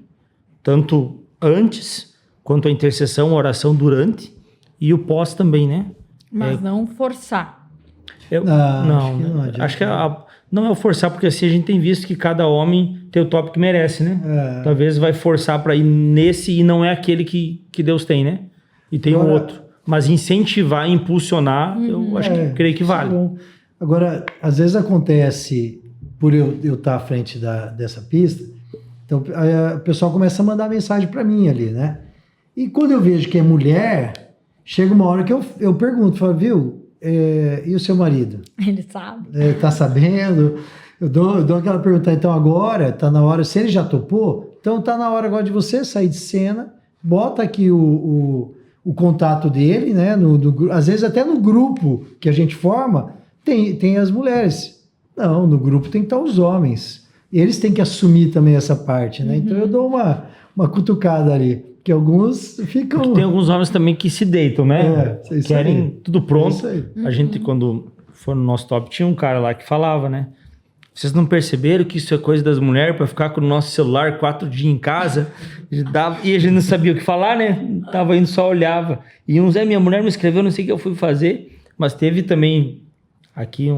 Tanto antes, quanto a intercessão, a oração durante e o pós também, né? Mas não forçar. Acho que não é o forçar, porque assim a gente tem visto que cada homem tem o top que merece, né? Talvez vai forçar para ir nesse e não é aquele que Deus tem, né? E tem o outro. Mas incentivar, impulsionar, eu acho que creio que vale. Agora, às vezes acontece, por eu estar à frente dessa pista, então o pessoal começa a mandar mensagem para mim ali, né? E quando eu vejo que é mulher, chega uma hora que eu pergunto, falo, viu? E o seu marido? Ele sabe. Tá sabendo? Eu dou aquela pergunta, então agora tá na hora, se ele já topou, então tá na hora agora de você sair de cena, bota aqui o contato dele, né? Às vezes até no grupo que a gente forma, tem as mulheres. Não, no grupo tem que estar os homens. Eles têm que assumir também essa parte, né? Então eu dou uma cutucada ali. Que alguns ficam... Porque tem alguns homens também que se deitam, né? Querem tudo pronto. A gente, quando for no nosso top, tinha um cara lá que falava, né? Vocês não perceberam que isso é coisa das mulheres para ficar com o nosso celular 4 dias em casa? E a gente não sabia o que falar, né? Tava indo, só olhava. E minha mulher me escreveu, não sei o que eu fui fazer. Mas teve também aqui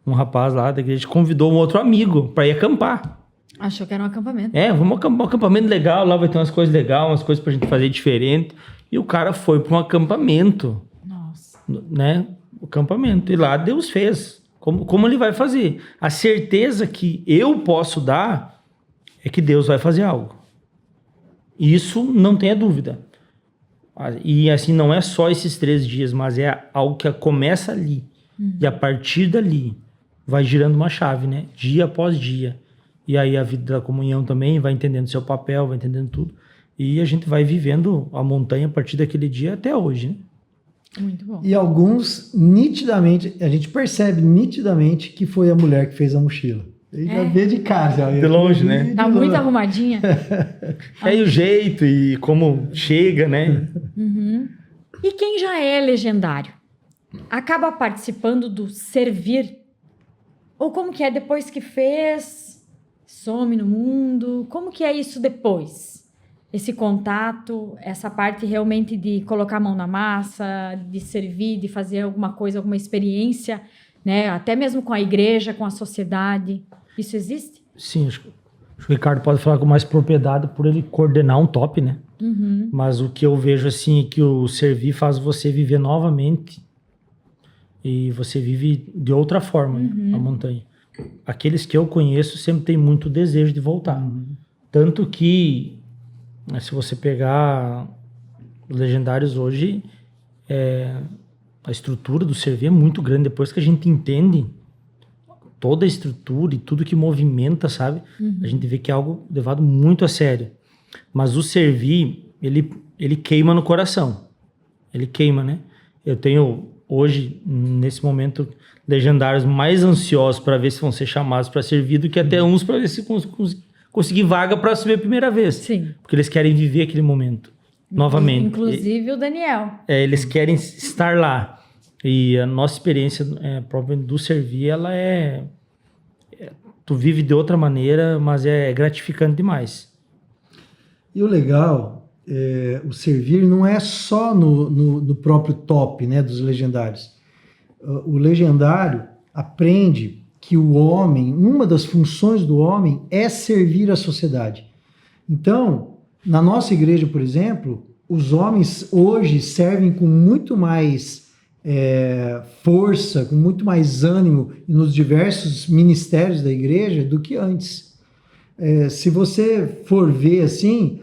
um rapaz lá da igreja que convidou um outro amigo para ir acampar. Achou que era um acampamento. Vamos um acampamento legal, lá vai ter umas coisas legais, umas coisas pra gente fazer diferente. E o cara foi para um acampamento. Nossa. Né? O acampamento. E lá Deus fez. Como ele vai fazer? A certeza que eu posso dar é que Deus vai fazer algo. Isso não tenha dúvida. E assim, não é só esses 3 dias, mas é algo que começa ali. E a partir dali, vai girando uma chave, né? Dia após dia. E aí a vida da comunhão também vai entendendo seu papel, vai entendendo tudo. E a gente vai vivendo a montanha a partir daquele dia até hoje, né? Muito bom. E alguns, nitidamente, a gente percebe nitidamente que foi a mulher que fez a mochila. Ele já vê de cara. Já, de longe, né? Tá muito arrumadinha. É o jeito e como chega, né? E quem já é legendário? Acaba participando do servir? Ou como que é depois que fez, some no mundo? Como que é isso depois? Esse contato, essa parte realmente de colocar a mão na massa, de servir, de fazer alguma coisa, alguma experiência, né? Até mesmo com a igreja, com a sociedade. Isso existe? Sim, acho que o Ricardo pode falar com mais propriedade por ele coordenar um top, né? Mas o que eu vejo assim é que o servir faz você viver novamente e você vive de outra forma, né? A montanha. Aqueles que eu conheço sempre têm muito desejo de voltar. Tanto que, se você pegar os legendários hoje, a estrutura do servir é muito grande. Depois que a gente entende toda a estrutura e tudo que movimenta, sabe? A gente vê que é algo levado muito a sério. Mas o servir, ele queima no coração. Ele queima, né? Eu tenho hoje, nesse momento, legendários mais ansiosos para ver se vão ser chamados para servir do que até uns para ver se conseguir vaga para subir a primeira vez. Sim. Porque eles querem viver aquele momento novamente. Inclusive o Daniel. Eles querem estar lá. E a nossa experiência própria do servir, ela tu vive de outra maneira, mas é gratificante demais. E o legal, o servir não é só no próprio top, né, dos legendários. O legendário aprende que o homem, uma das funções do homem é servir a sociedade. Então, na nossa igreja, por exemplo, os homens hoje servem com muito mais força, com muito mais ânimo nos diversos ministérios da igreja do que antes. Se você for ver assim,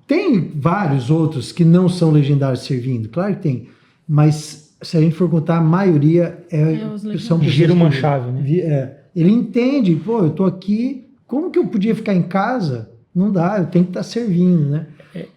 tem vários outros que não são legendários servindo, claro que tem, mas se a gente for contar, a maioria são gira uma chave, né? Ele entende, pô, eu tô aqui, como que eu podia ficar em casa? Não dá, eu tenho que estar servindo, né?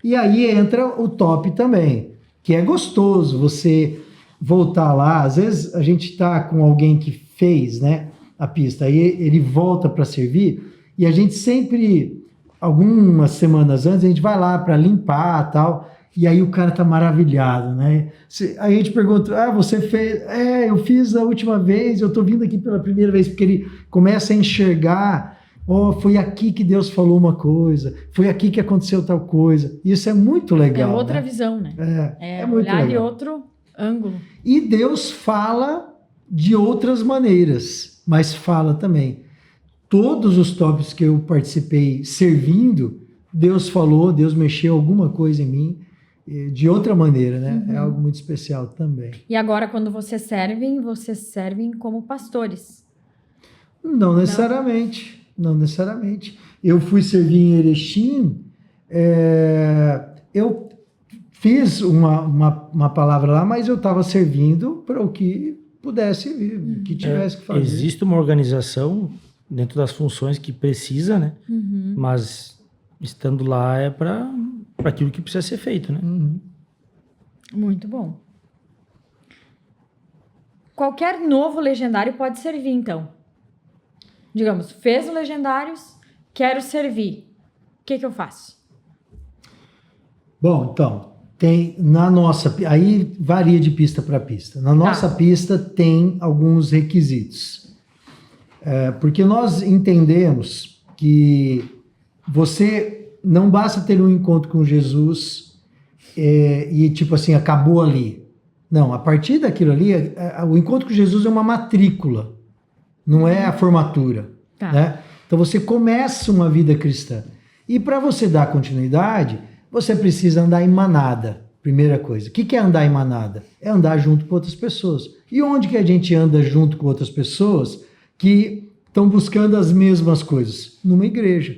E aí entra o top também, que é gostoso você voltar lá. Às vezes a gente está com alguém que fez, né, a pista, aí ele volta para servir e a gente sempre, algumas semanas antes, a gente vai lá para limpar e tal, e aí o cara tá maravilhado, né? Aí a gente pergunta, você fez? Eu fiz a última vez, eu tô vindo aqui pela primeira vez, porque ele começa a enxergar, foi aqui que Deus falou uma coisa, foi aqui que aconteceu tal coisa. Isso é muito legal. É outra né? visão, né? É muito olhar legal. de outro ângulo. E Deus fala de outras maneiras, mas fala também. Todos os tops que eu participei servindo, Deus falou, Deus mexeu alguma coisa em mim de outra maneira, né? É algo muito especial também. E agora, quando vocês servem como pastores? Não necessariamente. Não necessariamente. Eu fui servir em Erechim, eu fiz uma palavra lá, mas eu estava servindo para o que pudesse vir, o que tivesse que fazer. Existe uma organização dentro das funções que precisa, né? Mas estando lá é para aquilo que precisa ser feito, né? Muito bom. Qualquer novo legendário pode servir, então. Digamos, fez o Legendários, quero servir. O que eu faço? Bom, então, tem na nossa... Aí varia de pista para pista. Na nossa pista tem alguns requisitos. Porque nós entendemos que você não basta ter um encontro com Jesus e tipo assim, acabou ali. Não, a partir daquilo ali, o encontro com Jesus é uma matrícula. Não é a formatura. Né? Então você começa uma vida cristã. E para você dar continuidade, você precisa andar em manada. Primeira coisa. O que é andar em manada? É andar junto com outras pessoas. E onde que a gente anda junto com outras pessoas que estão buscando as mesmas coisas? Numa igreja.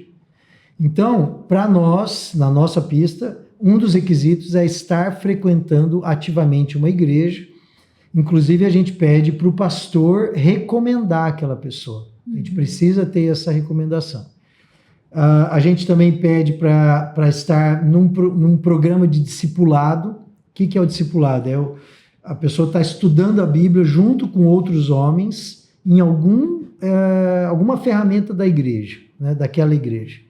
Então, para nós, na nossa pista, um dos requisitos é estar frequentando ativamente uma igreja. Inclusive, a gente pede para o pastor recomendar aquela pessoa. A gente precisa ter essa recomendação. A gente também pede para estar num programa de discipulado. O que é o discipulado? A pessoa está estudando a Bíblia junto com outros homens em alguma ferramenta da igreja, né, daquela igreja.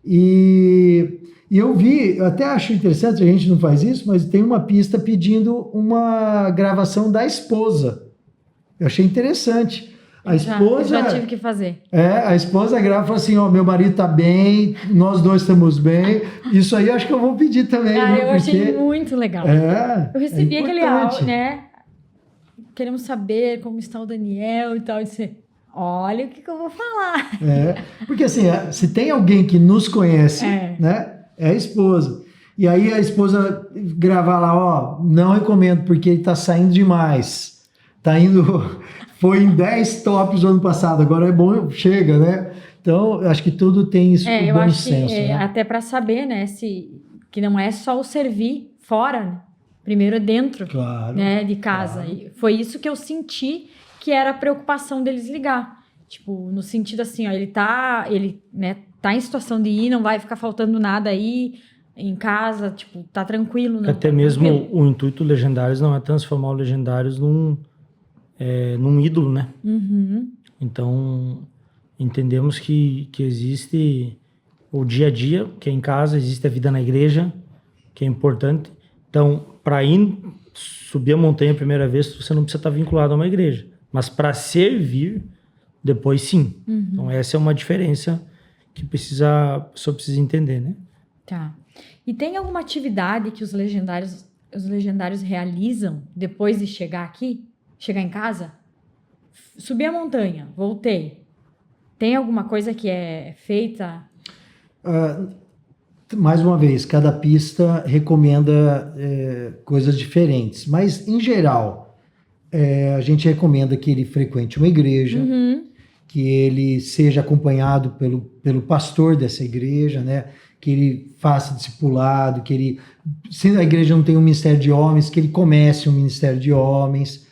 E eu até acho interessante, a gente não faz isso, mas tem uma pista pedindo uma gravação da esposa. Eu achei interessante. A esposa... Eu já tive que fazer. A esposa grava e fala assim, meu marido tá bem, nós dois estamos bem. Isso aí eu acho que eu vou pedir também. Eu achei muito legal. Eu recebi aquele áudio, né? Queremos saber como está o Daniel e tal. E disse, olha o que eu vou falar. Porque assim, se tem alguém que nos conhece, né? É a esposa. E aí a esposa gravar lá, não recomendo, porque ele tá saindo demais. Tá indo... Foi em 10 tops no ano passado, agora é bom, chega, né? Então, eu acho que tudo tem isso, eu bom acho senso. Que, né? Até para saber, né, que não é só o servir fora, né? Primeiro é dentro, claro, né, de casa. Claro. E foi isso que eu senti que era a preocupação deles ligar. Tipo, no sentido assim, ele tá em situação de ir, não vai ficar faltando nada aí em casa, tipo, tá tranquilo. Não, até tá mesmo tranquilo. O intuito do Legendários não é transformar o Legendários num ídolo, né? Uhum. Então, entendemos que existe o dia a dia, que é em casa, existe a vida na igreja, que é importante. Então, para ir subir a montanha a primeira vez, você não precisa estar vinculado a uma igreja. Mas para servir, depois sim. Uhum. Então, essa é uma diferença que a pessoa precisa entender, né? Tá. E tem alguma atividade que os legendários realizam depois de chegar aqui? Chegar em casa? Subi a montanha, voltei. Tem alguma coisa que é feita? Mais uma vez, cada pista recomenda coisas diferentes. Mas, em geral, a gente recomenda que ele frequente uma igreja, que ele seja acompanhado pelo pastor dessa igreja, né? Que ele faça discipulado, que ele, se a igreja não tem um ministério de homens, que ele comece um ministério de homens.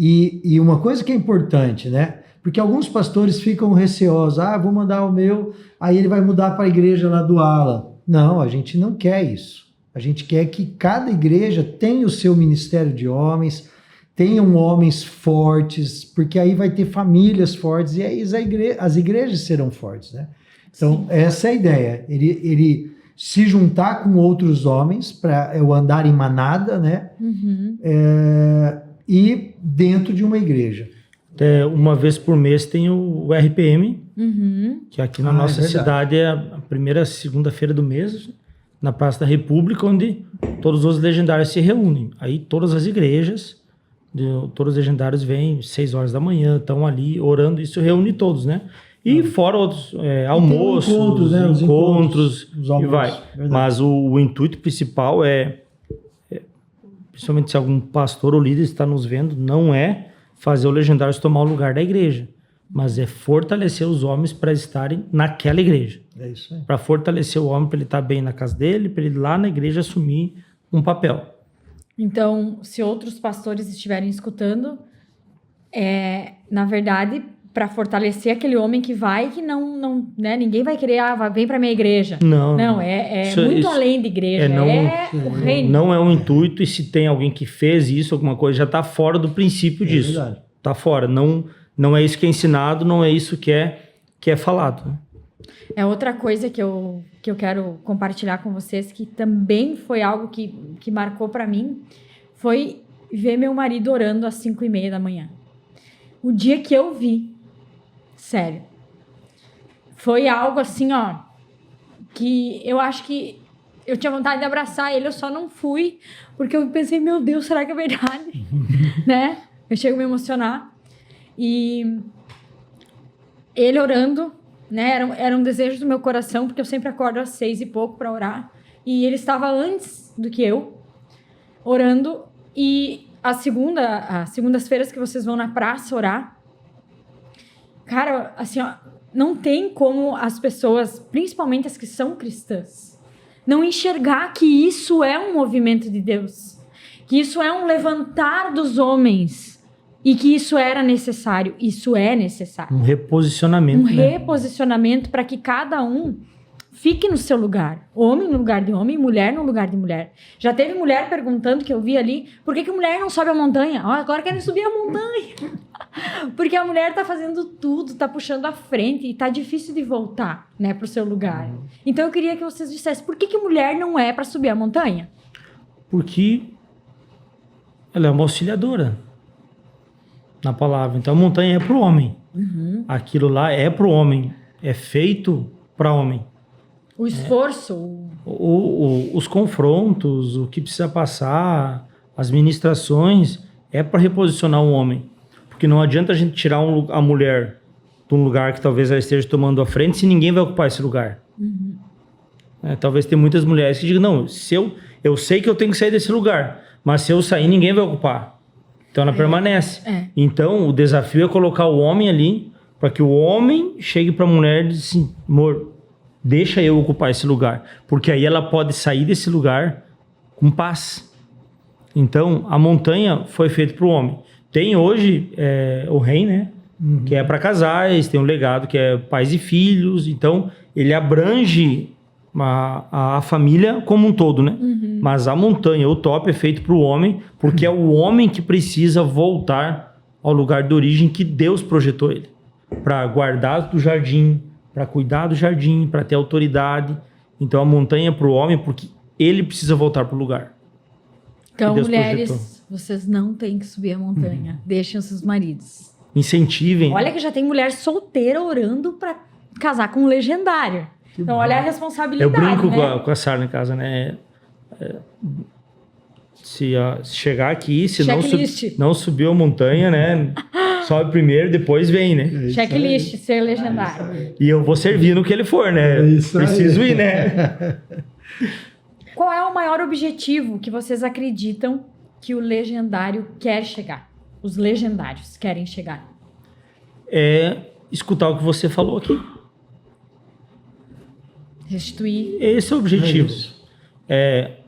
E uma coisa que é importante, né? Porque alguns pastores ficam receosos. Vou mandar o meu, aí ele vai mudar para a igreja lá do Alan. Não, a gente não quer isso. A gente quer que cada igreja tenha o seu ministério de homens, tenham homens fortes, porque aí vai ter famílias fortes e aí as igrejas serão fortes, né? Então, essa é a ideia. Ele se juntar com outros homens para andar em manada, né? E dentro de uma igreja. Até uma vez por mês tem o RPM, que aqui na nossa cidade é a primeira segunda-feira do mês, na Praça da República, onde todos os legendários se reúnem. Aí todas as igrejas, todos os legendários vêm 6 horas da manhã, estão ali orando, isso reúne todos, né? E fora outros almoços, encontros e vai. Verdade. Mas o intuito principal principalmente se algum pastor ou líder está nos vendo, não é fazer o Legendários tomar o lugar da igreja, mas é fortalecer os homens para estarem naquela igreja. É isso aí. Para fortalecer o homem, para ele estar bem na casa dele, para ele lá na igreja assumir um papel. Então, se outros pastores estiverem escutando, na verdade, para fortalecer aquele homem que vai, que não, né, ninguém vai querer, vem para minha igreja. Não, muito além de igreja, o reino. Não é um intuito, e se tem alguém que fez isso, alguma coisa, já está fora do princípio disso. Está fora, não é isso que é ensinado, não é isso que é falado. Né? É outra coisa que eu quero compartilhar com vocês, que também foi algo que marcou para mim, foi ver meu marido orando às 5:30 da manhã. O dia que eu vi, sério, foi algo assim, que eu acho que eu tinha vontade de abraçar ele, eu só não fui, porque eu pensei, meu Deus, será que é verdade? Né? Eu chego a me emocionar. E ele orando, né? Era um desejo do meu coração, porque eu sempre acordo às 6 e pouco para orar. E ele estava antes do que eu. orando, e as segundas-feiras que vocês vão na praça orar, cara, assim, ó, não tem como as pessoas, principalmente as que são cristãs, não enxergar que isso é um movimento de Deus, que isso é um levantar dos homens e que isso era necessário. Isso é necessário. Um reposicionamento. Reposicionamento para que cada um fique no seu lugar. Homem no lugar de homem, mulher no lugar de mulher. Já teve mulher perguntando, que eu vi ali, por que mulher não sobe a montanha? Agora querem subir a montanha. Porque a mulher tá fazendo tudo, tá puxando a frente e tá difícil de voltar, né, pro seu lugar. Então eu queria que vocês dissessem, por que mulher não é para subir a montanha? Porque ela é uma auxiliadora na palavra. Então a montanha é para o homem. Aquilo lá é para o homem. É feito para homem. O esforço. Os confrontos, o que precisa passar, as ministrações, é para reposicionar o homem. Porque não adianta a gente tirar a mulher de um lugar que talvez ela esteja tomando a frente se ninguém vai ocupar esse lugar. Talvez tenha muitas mulheres que digam, não, eu sei que eu tenho que sair desse lugar, mas se eu sair, ninguém vai ocupar. Então ela permanece. Então o desafio é colocar o homem ali, para que o homem chegue para a mulher e diga assim, amor, deixa eu ocupar esse lugar. Porque aí ela pode sair desse lugar com paz. Então a montanha foi feita para o homem. Tem hoje o rei, né? Que é para casais, tem um legado que é pais e filhos. Então ele abrange a família como um todo, né? Mas a montanha, o top, é feito para o homem, porque é o homem que precisa voltar ao lugar de origem que Deus projetou ele. Para guardar do jardim, para cuidar do jardim, para ter autoridade. Então a montanha é para o homem porque ele precisa voltar para o lugar. Então, mulheres, vocês não têm que subir a montanha. Deixem os seus maridos. Incentivem. Olha que já tem mulher solteira orando para casar com um legendário. Então, olha a responsabilidade. Eu brinco, né? com a Sara em casa, né? Se chegar aqui, se não subiu a montanha, né? Sobe primeiro, depois vem, né? Checklist, ser legendário. E eu vou servir no que ele for, né? Preciso ir, né? Qual é o maior objetivo que vocês acreditam que o legendário quer chegar? Os legendários querem chegar? É escutar o que você falou aqui. Restituir. Esse é o objetivo.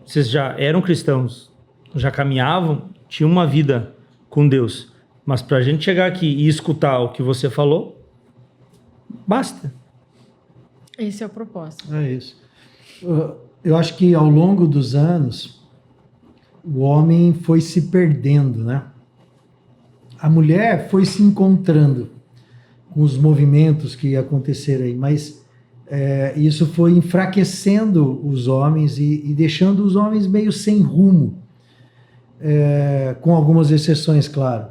Vocês já eram cristãos, já caminhavam, tinham uma vida com Deus. Mas para a gente chegar aqui e escutar o que você falou, basta. Esse é o propósito. É isso. Eu acho que ao longo dos anos, o homem foi se perdendo, né? A mulher foi se encontrando com os movimentos que aconteceram aí, mas isso foi enfraquecendo os homens e deixando os homens meio sem rumo, com algumas exceções, claro.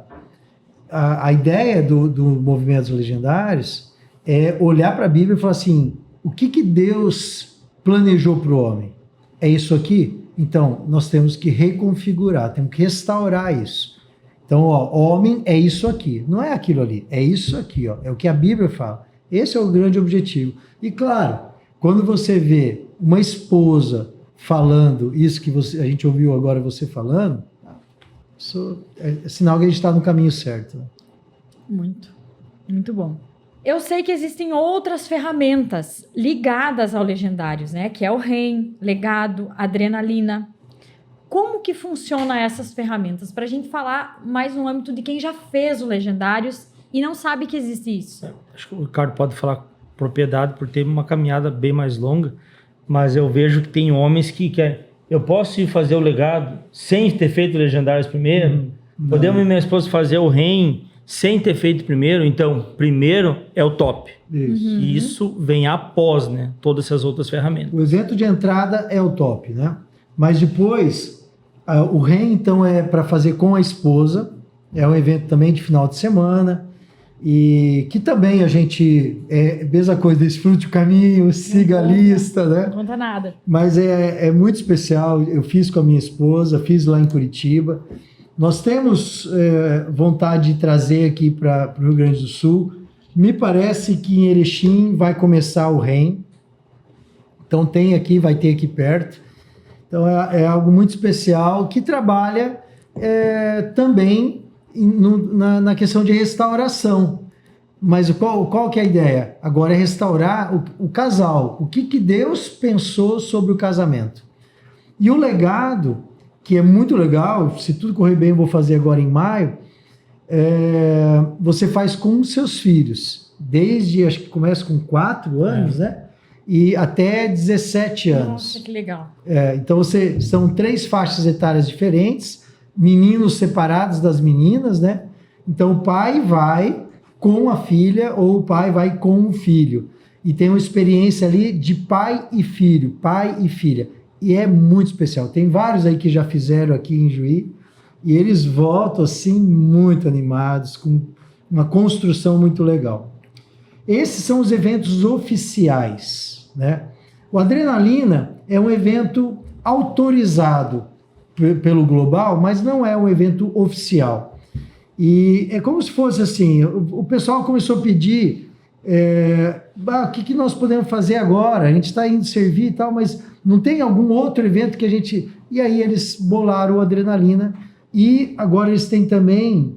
A ideia do movimentos legendários é olhar para a Bíblia e falar assim, o que Deus planejou para o homem? É isso aqui? Então, nós temos que reconfigurar, temos que restaurar isso. Então, homem é isso aqui, não é aquilo ali, é isso aqui, é o que a Bíblia fala. Esse é o grande objetivo. E claro, quando você vê uma esposa falando isso que a gente ouviu agora você falando, isso é sinal que a gente está no caminho certo. Né? Muito bom. Eu sei que existem outras ferramentas ligadas ao Legendários, né? Que é o REM, Legado, Adrenalina. Como que funciona essas ferramentas? Para a gente falar mais no âmbito de quem já fez o Legendários e não sabe que existe isso. Acho que o Ricardo pode falar propriedade por ter uma caminhada bem mais longa, mas eu vejo que tem homens que querem... Eu posso ir fazer o legado sem ter feito Legendários primeiro? Podemos e minha esposa fazer o REM sem ter feito primeiro? Então, primeiro é o top. Isso. E isso vem após, né? Todas essas outras ferramentas. O evento de entrada é o top, né? Mas depois, o REM, então, é para fazer com a esposa. É um evento também de final de semana. E que também a gente, mesma coisa, desfrute o caminho, siga a lista, né? Não conta nada. Mas é muito especial, eu fiz com a minha esposa, fiz lá em Curitiba. Nós temos vontade de trazer aqui para o Rio Grande do Sul. Me parece que em Erechim vai começar o REM. Então vai ter aqui perto. Então é algo muito especial que trabalha também na questão de restauração. Mas qual que é a ideia? Agora é restaurar o casal. O que Deus pensou sobre o casamento. E o legado, que é muito legal, se tudo correr bem, eu vou fazer agora em maio, você faz com os seus filhos. Desde, acho que começa com 4 anos, né? E até 17 anos. Nossa, que legal. Então são 3 faixas etárias diferentes, meninos separados das meninas, né? Então o pai vai com a filha ou o pai vai com o filho. E tem uma experiência ali de pai e filho, pai e filha. E é muito especial. Tem vários aí que já fizeram aqui em Juí e eles voltam assim muito animados, com uma construção muito legal. Esses são os eventos oficiais, né? O Adrenalina é um evento autorizado pelo Global, mas não é um evento oficial. E é como se fosse assim, o pessoal começou a pedir o que nós podemos fazer agora? A gente está indo servir e tal, mas não tem algum outro evento que a gente... E aí eles bolaram o Adrenalina e agora eles têm também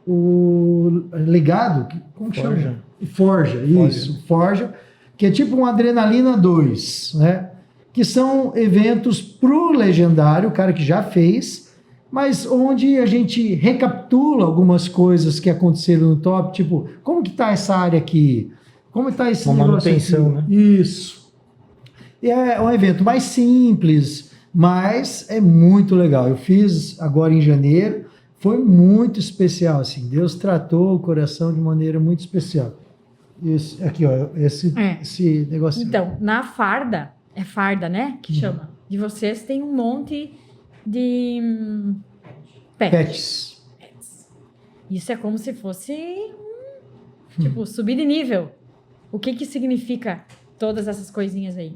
o Legado, como chama? Forja, isso, Forja, que é tipo um Adrenalina 2, né? Que são eventos pro legendário, o cara que já fez, mas onde a gente recapitula algumas coisas que aconteceram no top, tipo, como que tá essa área aqui? Como está esse uma negócio manutenção, aqui? né? Isso. E é um evento mais simples, mas é muito legal. Eu fiz agora em janeiro, foi muito especial, assim. Deus tratou o coração de maneira muito especial. Esse, aqui, ó, esse negócio. Então, na farda, é farda, né? Que chama. De vocês tem um monte de Pets. Isso é como se fosse, tipo, subir de nível. O que significa todas essas coisinhas aí?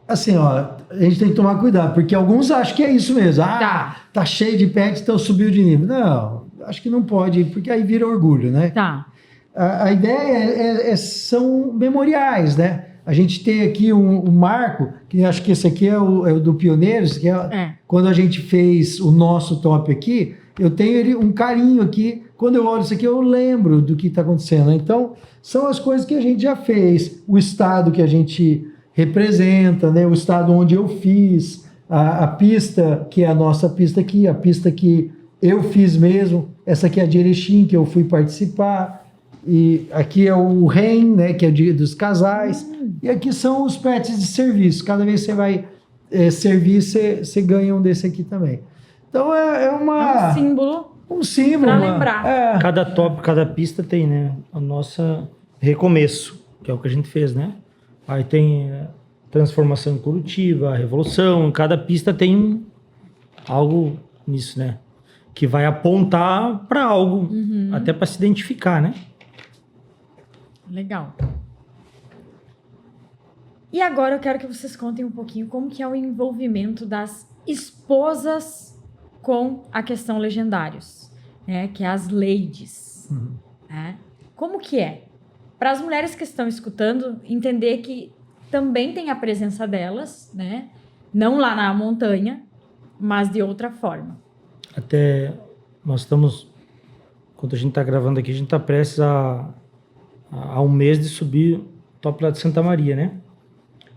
Assim, ó, a gente tem que tomar cuidado, porque alguns acham que é isso mesmo. Tá cheio de pets, então subiu de nível. Não, acho que não pode, porque aí vira orgulho, né? Tá. A ideia são memoriais, né? A gente tem aqui um marco, que acho que esse aqui é o do Pioneiros, que quando a gente fez o nosso top aqui, eu tenho um carinho aqui. Quando eu olho isso aqui, eu lembro do que está acontecendo. Então, são as coisas que a gente já fez, o estado que a gente representa, né? O estado onde eu fiz, a pista, que é a nossa pista aqui, a pista que eu fiz mesmo, essa aqui é a de Erechim, que eu fui participar, e aqui é o REM, né? Que é dos casais, e aqui são os pets de serviço. Cada vez que você vai servir, você ganha um desse aqui também. Então, é um símbolo. Um símbolo. Pra lembrar. Cada top, cada pista tem, né? A nossa recomeço, que é o que a gente fez, né? Aí tem transformação em Curitiba, a revolução. Cada pista tem algo nisso, né? Que vai apontar para algo, até para se identificar, né? Legal. E agora eu quero que vocês contem um pouquinho como que é o envolvimento das esposas com a questão Legendários, né? Que é as ladies. Né? Como que é? Para as mulheres que estão escutando, entender que também tem a presença delas, né? Não lá na montanha, mas de outra forma. Até nós estamos, quando a gente está gravando aqui, a gente está prestes a um mês de subir o top lá de Santa Maria, né?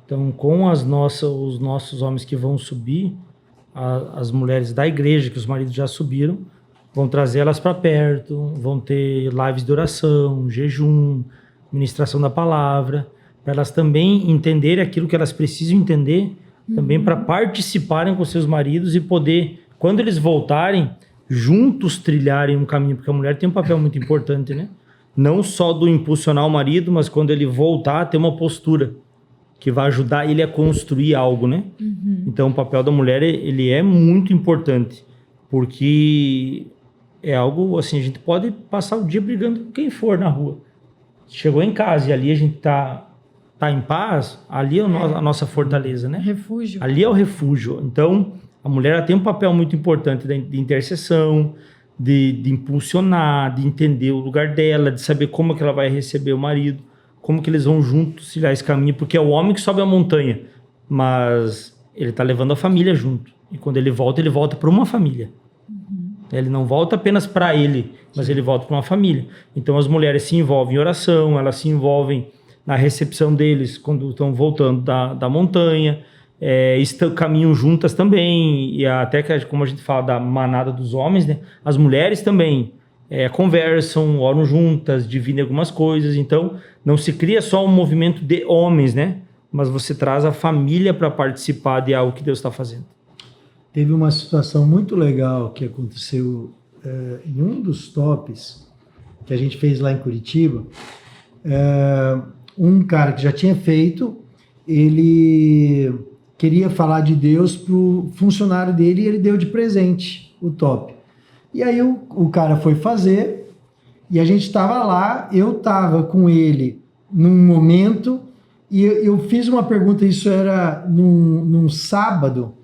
Então, com os nossos homens que vão subir, as mulheres da igreja, que os maridos já subiram, vão trazer elas para perto, vão ter lives de oração, jejum, ministração da palavra, para elas também entenderem aquilo que elas precisam entender, também para participarem com seus maridos e poder, quando eles voltarem, juntos trilharem um caminho, porque a mulher tem um papel muito importante, né? Não só do impulsionar o marido, mas quando ele voltar, ter uma postura que vai ajudar ele a construir algo, né? Então, o papel da mulher, ele é muito importante, porque é algo, assim, a gente pode passar o dia brigando com quem for na rua. Chegou em casa e ali a gente tá em paz, ali é a nossa fortaleza, né? Refúgio. Ali é o refúgio. Então, a mulher ela tem um papel muito importante de intercessão, de impulsionar, de entender o lugar dela, de saber como que ela vai receber o marido, como que eles vão juntos trilhar esse caminho, porque é o homem que sobe a montanha, mas ele está levando a família junto. E quando ele volta para uma família. Ele não volta apenas para ele, mas ele volta para uma família. Então as mulheres se envolvem em oração, elas se envolvem na recepção deles quando estão voltando da montanha, caminham juntas também, e até que, como a gente fala da manada dos homens, né, as mulheres também conversam, oram juntas, dividem algumas coisas. Então não se cria só um movimento de homens, né, mas você traz a família para participar de algo que Deus está fazendo. Teve uma situação muito legal que aconteceu em um dos tops que a gente fez lá em Curitiba. Um cara que já tinha feito, ele queria falar de Deus para o funcionário dele e ele deu de presente o top. E aí o cara foi fazer e a gente estava lá, eu estava com ele num momento e eu fiz uma pergunta, isso era num sábado,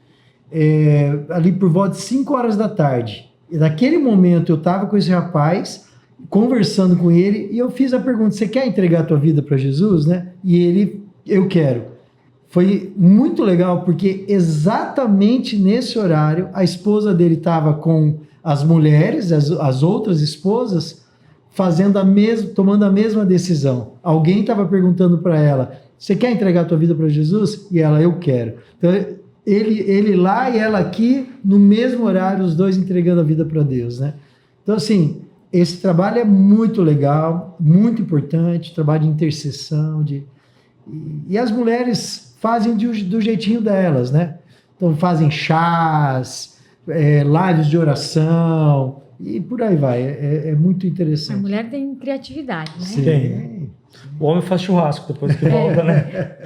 ali por volta de 5 horas da tarde. E naquele momento eu estava com esse rapaz, conversando com ele, e eu fiz a pergunta: você quer entregar a tua vida para Jesus, né? E ele: eu quero. Foi muito legal, porque exatamente nesse horário a esposa dele estava com as mulheres, as outras esposas, tomando a mesma decisão. Alguém estava perguntando para ela: você quer entregar a tua vida para Jesus? E ela: eu quero. Então ele lá e ela aqui, no mesmo horário, os dois entregando a vida para Deus, né? Então, assim, esse trabalho é muito legal, muito importante, trabalho de intercessão, e as mulheres fazem do jeitinho delas, né? Então, fazem chás, lives de oração, e por aí vai, é muito interessante. A mulher tem criatividade, né? Sim. Tem. O homem faz churrasco depois que volta, né?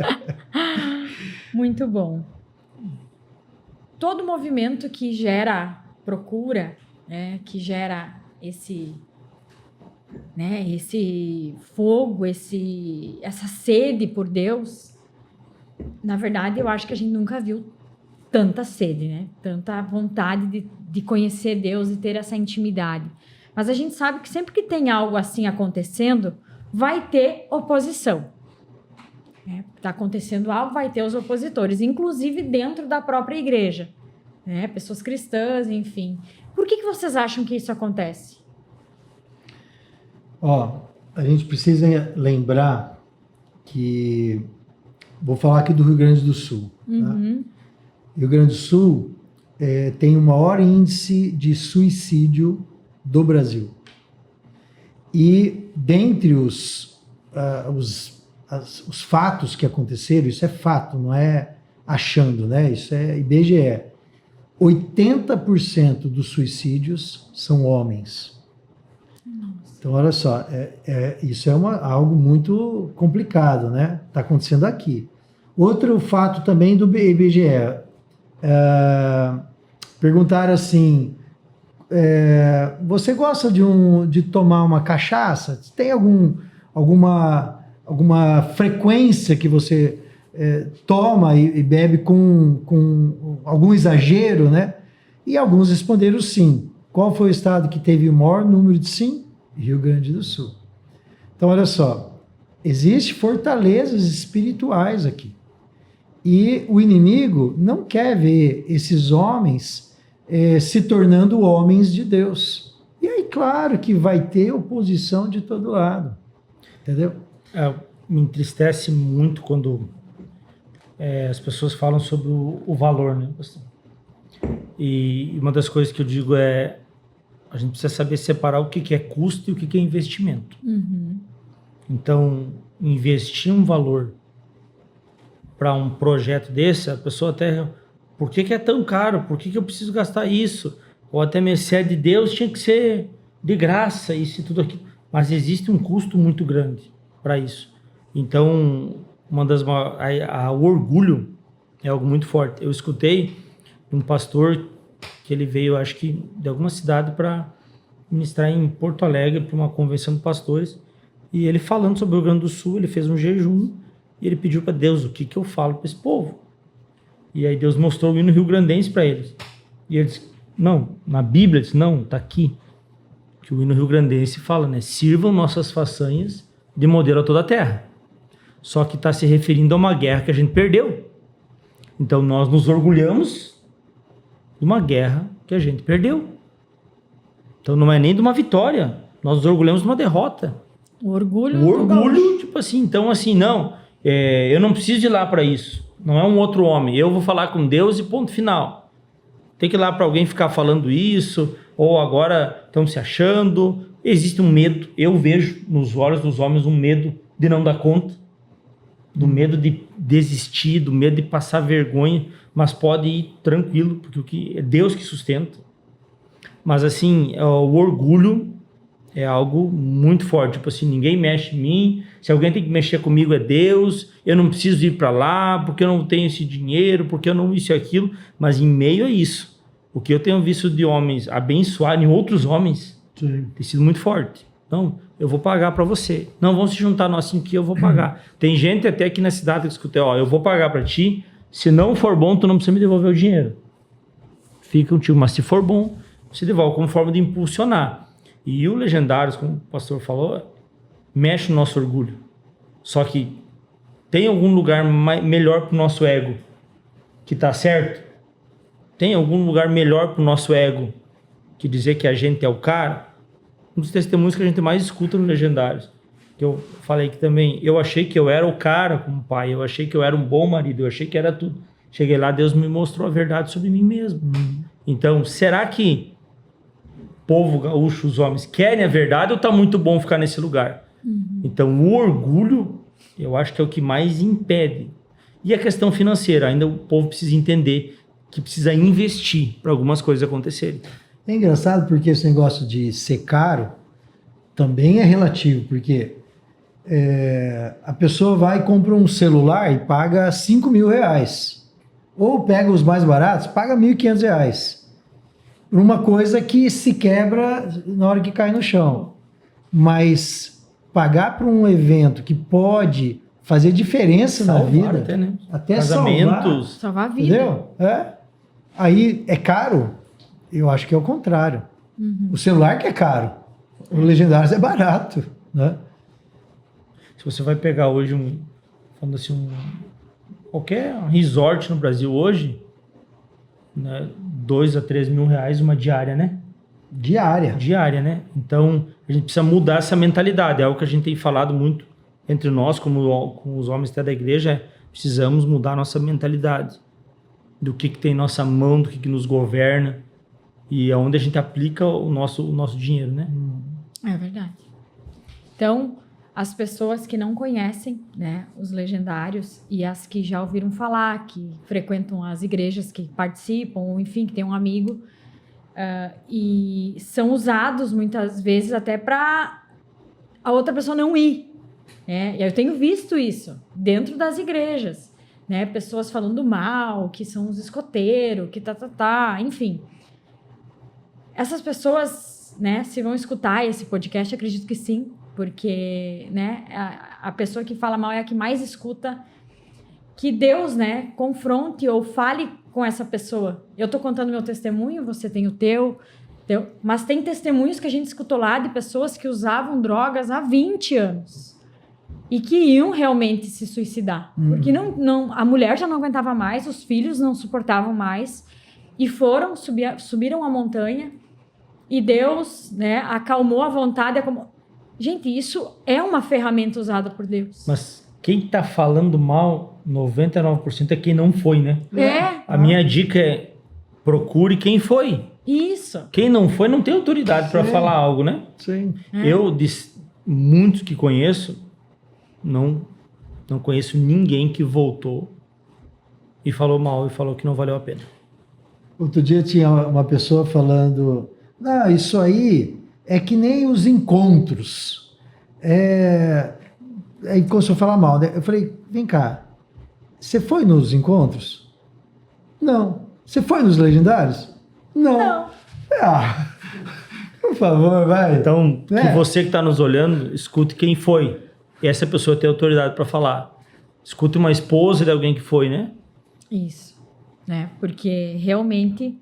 Muito bom. Todo movimento que gera procura, né, que gera esse fogo, essa sede por Deus, na verdade, eu acho que a gente nunca viu tanta sede, né? Tanta vontade de conhecer Deus e ter essa intimidade. Mas a gente sabe que sempre que tem algo assim acontecendo, vai ter oposição. Está acontecendo algo, vai ter os opositores, inclusive dentro da própria igreja, né? Pessoas cristãs, enfim. Por que vocês acham que isso acontece? A gente precisa lembrar que... Vou falar aqui do Rio Grande do Sul. Uhum. Tá? Rio Grande do Sul tem o maior índice de suicídio do Brasil. E dentre os fatos que aconteceram, isso é fato, não é achando, né? Isso é IBGE. 80% dos suicídios são homens. Nossa. Então, olha só, isso é algo muito complicado, né? Está acontecendo aqui. Outro fato também do IBGE. Perguntaram assim: você gosta de tomar uma cachaça? Tem alguma frequência que você toma e bebe com algum exagero, né? E alguns responderam sim. Qual foi o estado que teve o maior número de sim? Rio Grande do Sul. Então, olha só, existem fortalezas espirituais aqui. E o inimigo não quer ver esses homens se tornando homens de Deus. E aí, claro que vai ter oposição de todo lado. Entendeu? Me entristece muito quando as pessoas falam sobre o valor, né? E uma das coisas que eu digo a gente precisa saber separar o que é custo e o que é investimento. Uhum. Então, investir um valor para um projeto desse, a pessoa até... Por que é tão caro? Por que eu preciso gastar isso? Ou até mercê de Deus tinha que ser de graça, isso e tudo aquilo. Mas existe um custo muito grande para isso. Então, o orgulho é algo muito forte. Eu escutei um pastor que ele veio, acho que, de alguma cidade para ministrar em Porto Alegre para uma convenção de pastores. E ele falando sobre o Rio Grande do Sul, ele fez um jejum e ele pediu para Deus: o que eu falo para esse povo? E aí Deus mostrou o hino rio-grandense para eles. E ele disse: não, na Bíblia, ele disse: não, está aqui. Que o hino rio-grandense fala, né? Sirvam nossas façanhas de modelo a toda a terra. Só que está se referindo a uma guerra que a gente perdeu. Então nós nos orgulhamos de uma guerra que a gente perdeu. Então não é nem de uma vitória, nós nos orgulhamos de uma derrota. O orgulho. O orgulho, tipo assim, então assim, não, eu não preciso ir lá para isso. Não é um outro homem, eu vou falar com Deus e ponto final. Tem que ir lá para alguém ficar falando isso, ou agora estão se achando. Existe um medo, eu vejo nos olhos dos homens um medo de não dar conta, do medo de desistir, do medo de passar vergonha, mas pode ir tranquilo, porque é Deus que sustenta. Mas assim, o orgulho é algo muito forte, tipo assim, ninguém mexe em mim, se alguém tem que mexer comigo é Deus, eu não preciso ir para lá, porque eu não tenho esse dinheiro, porque eu não isso e aquilo, mas em meio a isso, o que eu tenho visto de homens abençoarem outros homens, tem sido muito forte. Então, eu vou pagar para você. Não, vamos se juntar nós assim que eu vou pagar. Tem gente até aqui na cidade que escutei, eu vou pagar para ti, se não for bom, tu não precisa me devolver o dinheiro. Fica contigo, mas se for bom, você devolve como forma de impulsionar. E o Legendários, como o pastor falou, mexe no nosso orgulho. Só que tem algum lugar melhor para o nosso ego que está certo? Tem algum lugar melhor para o nosso ego que dizer que a gente é o cara? Um dos testemunhos que a gente mais escuta no Legendários, que eu falei que também, eu achei que eu era o cara como pai, eu achei que eu era um bom marido, eu achei que era tudo. Cheguei lá, Deus me mostrou a verdade sobre mim mesmo. Então, será que povo gaúcho, os homens, querem a verdade ou tá muito bom ficar nesse lugar? Então, o orgulho, eu acho que é o que mais impede. E a questão financeira, ainda o povo precisa entender que precisa investir para algumas coisas acontecerem. É engraçado porque esse negócio de ser caro também é relativo, porque a pessoa vai e compra um celular e paga R$5.000. Ou pega os mais baratos, paga R$1.500. Uma coisa que se quebra na hora que cai no chão. Mas pagar para um evento que pode fazer diferença na vida, até, né? até Casamentos, salvar a vida. entendeu? Aí é caro. Eu acho que é o contrário. O celular que é caro. O Legendários é barato, né? Se você vai pegar hoje falando assim, qualquer resort no Brasil hoje, né, 2 a 3 mil reais uma diária, né? Diária, né? Então, a gente precisa mudar essa mentalidade. É algo que a gente tem falado muito entre nós, com os homens até da igreja, precisamos mudar a nossa mentalidade. Do que tem em nossa mão, do que nos governa e aonde a gente aplica o nosso dinheiro, né? É verdade. Então, as pessoas que não conhecem, né, os Legendários e as que já ouviram falar, que frequentam as igrejas, que participam, ou enfim, que tem um amigo, e são usados muitas vezes até para a outra pessoa não ir. Né? E eu tenho visto isso dentro das igrejas, né? Pessoas falando mal, que são os escoteiros, que enfim. Essas pessoas, né, se vão escutar esse podcast, acredito que sim, porque, né, a pessoa que fala mal é a que mais escuta. Que Deus, né, confronte ou fale com essa pessoa. Eu tô contando meu testemunho, você tem o teu, mas tem testemunhos que a gente escutou lá de pessoas que usavam drogas há 20 anos e que iam realmente se suicidar. Porque a mulher já não aguentava mais, os filhos não suportavam mais e subiram a montanha e Deus, né, acalmou a vontade. Gente, isso é uma ferramenta usada por Deus. Mas quem tá falando mal, 99% é quem não foi, né? É. A minha dica é procure quem foi. Isso. Quem não foi não tem autoridade para falar algo, né? Sim. Eu, de muitos que conheço, não conheço ninguém que voltou e falou mal e falou que não valeu a pena. Outro dia tinha uma pessoa falando, isso aí é que nem os encontros. Aí começou a falar mal, né? Eu falei, vem cá, você foi nos encontros? Não. Você foi nos Legendários? Não. Por favor, vai. Então, que você que está nos olhando, escute quem foi. E essa pessoa tem autoridade para falar. Escute uma esposa de alguém que foi, né? Isso. Né? Porque realmente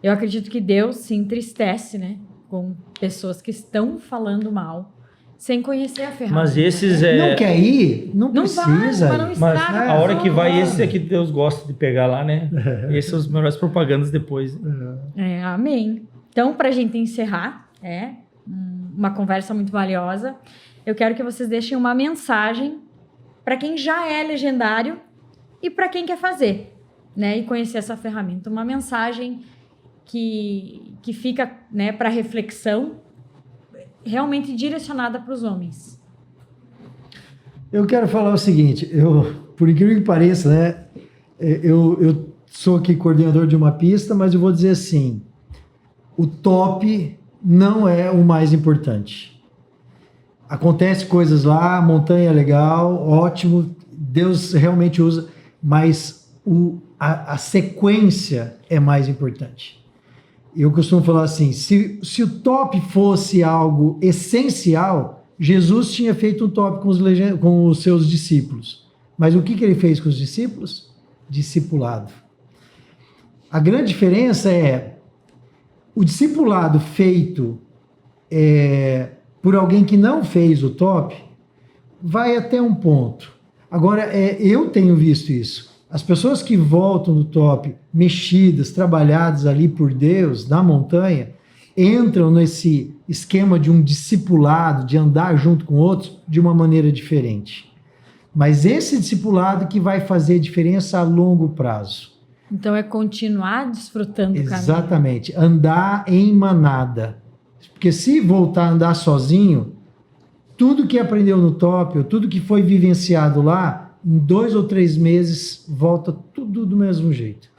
eu acredito que Deus se entristece, né, com pessoas que estão falando mal, sem conhecer a ferramenta. Mas esses Não quer ir? Não precisa. Vai, mas não Mas estraga. a hora que vai, esses é que Deus gosta de pegar lá, né? Esses são os melhores propagandas depois. Amém. Então, para a gente encerrar, uma conversa muito valiosa, eu quero que vocês deixem uma mensagem para quem já é legendário e para quem quer fazer, né? E conhecer essa ferramenta. Uma mensagem que fica, né, para reflexão, realmente direcionada para os homens. Eu quero falar o seguinte, por incrível que pareça, né, eu sou aqui coordenador de uma pista, mas eu vou dizer assim, o top não é o mais importante. Acontece coisas lá, a montanha é legal, ótimo, Deus realmente usa, mas a sequência é mais importante. Eu costumo falar assim, se o top fosse algo essencial, Jesus tinha feito um top com os seus discípulos. Mas o que ele fez com os discípulos? Discipulado. A grande diferença é o discipulado feito por alguém que não fez o top, vai até um ponto. Agora, eu tenho visto isso. As pessoas que voltam do top, mexidas, trabalhadas ali por Deus, na montanha, entram nesse esquema de um discipulado, de andar junto com outros, de uma maneira diferente. Mas esse discipulado que vai fazer diferença a longo prazo. Então, é continuar desfrutando do caminho. Exatamente. Andar em manada. Porque se voltar a andar sozinho, tudo que aprendeu no top, ou tudo que foi vivenciado lá, em 2 ou 3 meses, volta tudo do mesmo jeito.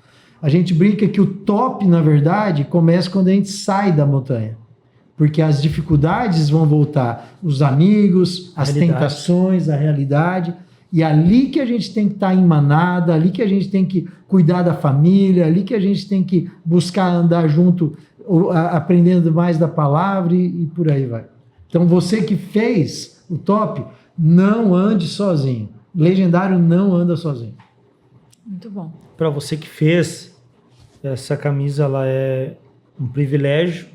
A gente brinca que o top, na verdade, começa quando a gente sai da montanha. Porque as dificuldades vão voltar. Os amigos, as tentações, a realidade. E ali que a gente tem que estar em manada, ali que a gente tem que cuidar da família, ali que a gente tem que buscar andar junto, aprendendo mais da palavra e por aí vai. Então, você que fez o top, não ande sozinho. Legendário não anda sozinho. Muito bom. Para você que fez, essa camisa ela é um privilégio,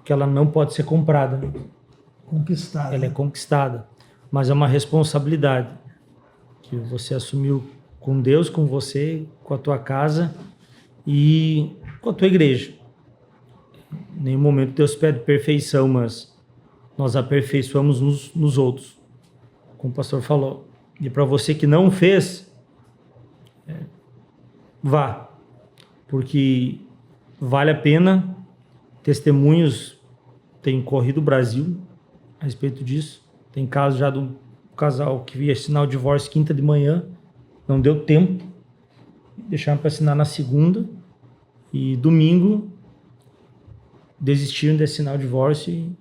que ela não pode ser comprada. Né? Conquistada. Ela é conquistada, mas é uma responsabilidade que você assumiu com Deus, com você, com a tua casa e com a tua igreja. Em nenhum momento Deus pede perfeição, mas nós aperfeiçoamos nos outros, como o pastor falou. E para você que não fez, vá, porque vale a pena. Testemunhos têm corrido o Brasil a respeito disso. Tem caso já de um casal que ia assinar o divórcio quinta de manhã, não deu tempo, deixaram para assinar na segunda, e domingo desistiram de assinar o divórcio e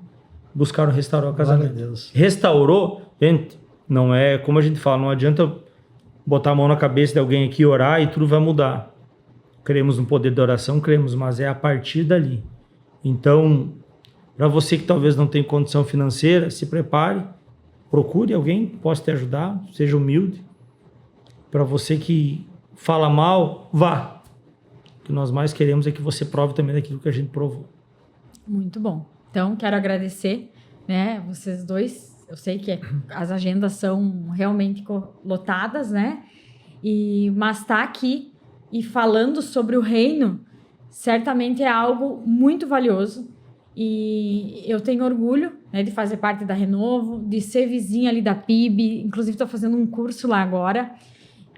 buscaram restaurar o casamento. Deus. Restaurou, gente, não é como a gente fala, não adianta botar a mão na cabeça de alguém aqui, orar e tudo vai mudar. Cremos no poder da oração, cremos, mas é a partir dali. Então, para você que talvez não tenha condição financeira, se prepare, procure alguém que possa te ajudar, seja humilde. Para você que fala mal, vá. O que nós mais queremos é que você prove também daquilo que a gente provou. Muito bom. Então, quero agradecer, né, vocês dois. Eu sei que as agendas são realmente lotadas, né? Mas estar aqui e falando sobre o reino, certamente é algo muito valioso. E eu tenho orgulho, né, de fazer parte da Renovo, de ser vizinha ali da PIB. Inclusive, estou fazendo um curso lá agora.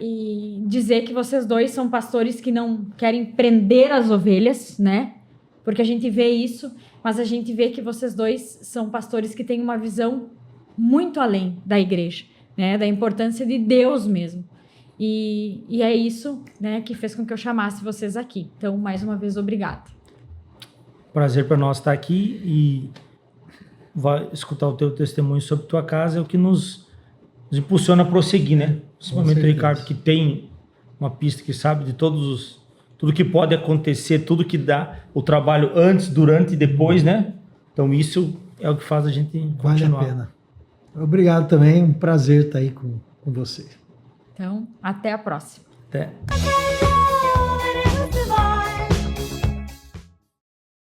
E dizer que vocês dois são pastores que não querem prender as ovelhas, né? Porque a gente vê isso, mas a gente vê que vocês dois são pastores que têm uma visão muito além da igreja, né? Da importância de Deus mesmo. E é isso, né, que fez com que eu chamasse vocês aqui. Então, mais uma vez, obrigada. Prazer para nós estar aqui e vai escutar o teu testemunho sobre tua casa, é o que nos impulsiona a prosseguir, né? Principalmente o Ricardo, que tem uma pista, que sabe de tudo que pode acontecer, tudo que dá o trabalho antes, durante e depois, né? Então isso é o que faz a gente continuar. Vale a pena. Obrigado também, um prazer estar aí com você. Então, até a próxima. Até.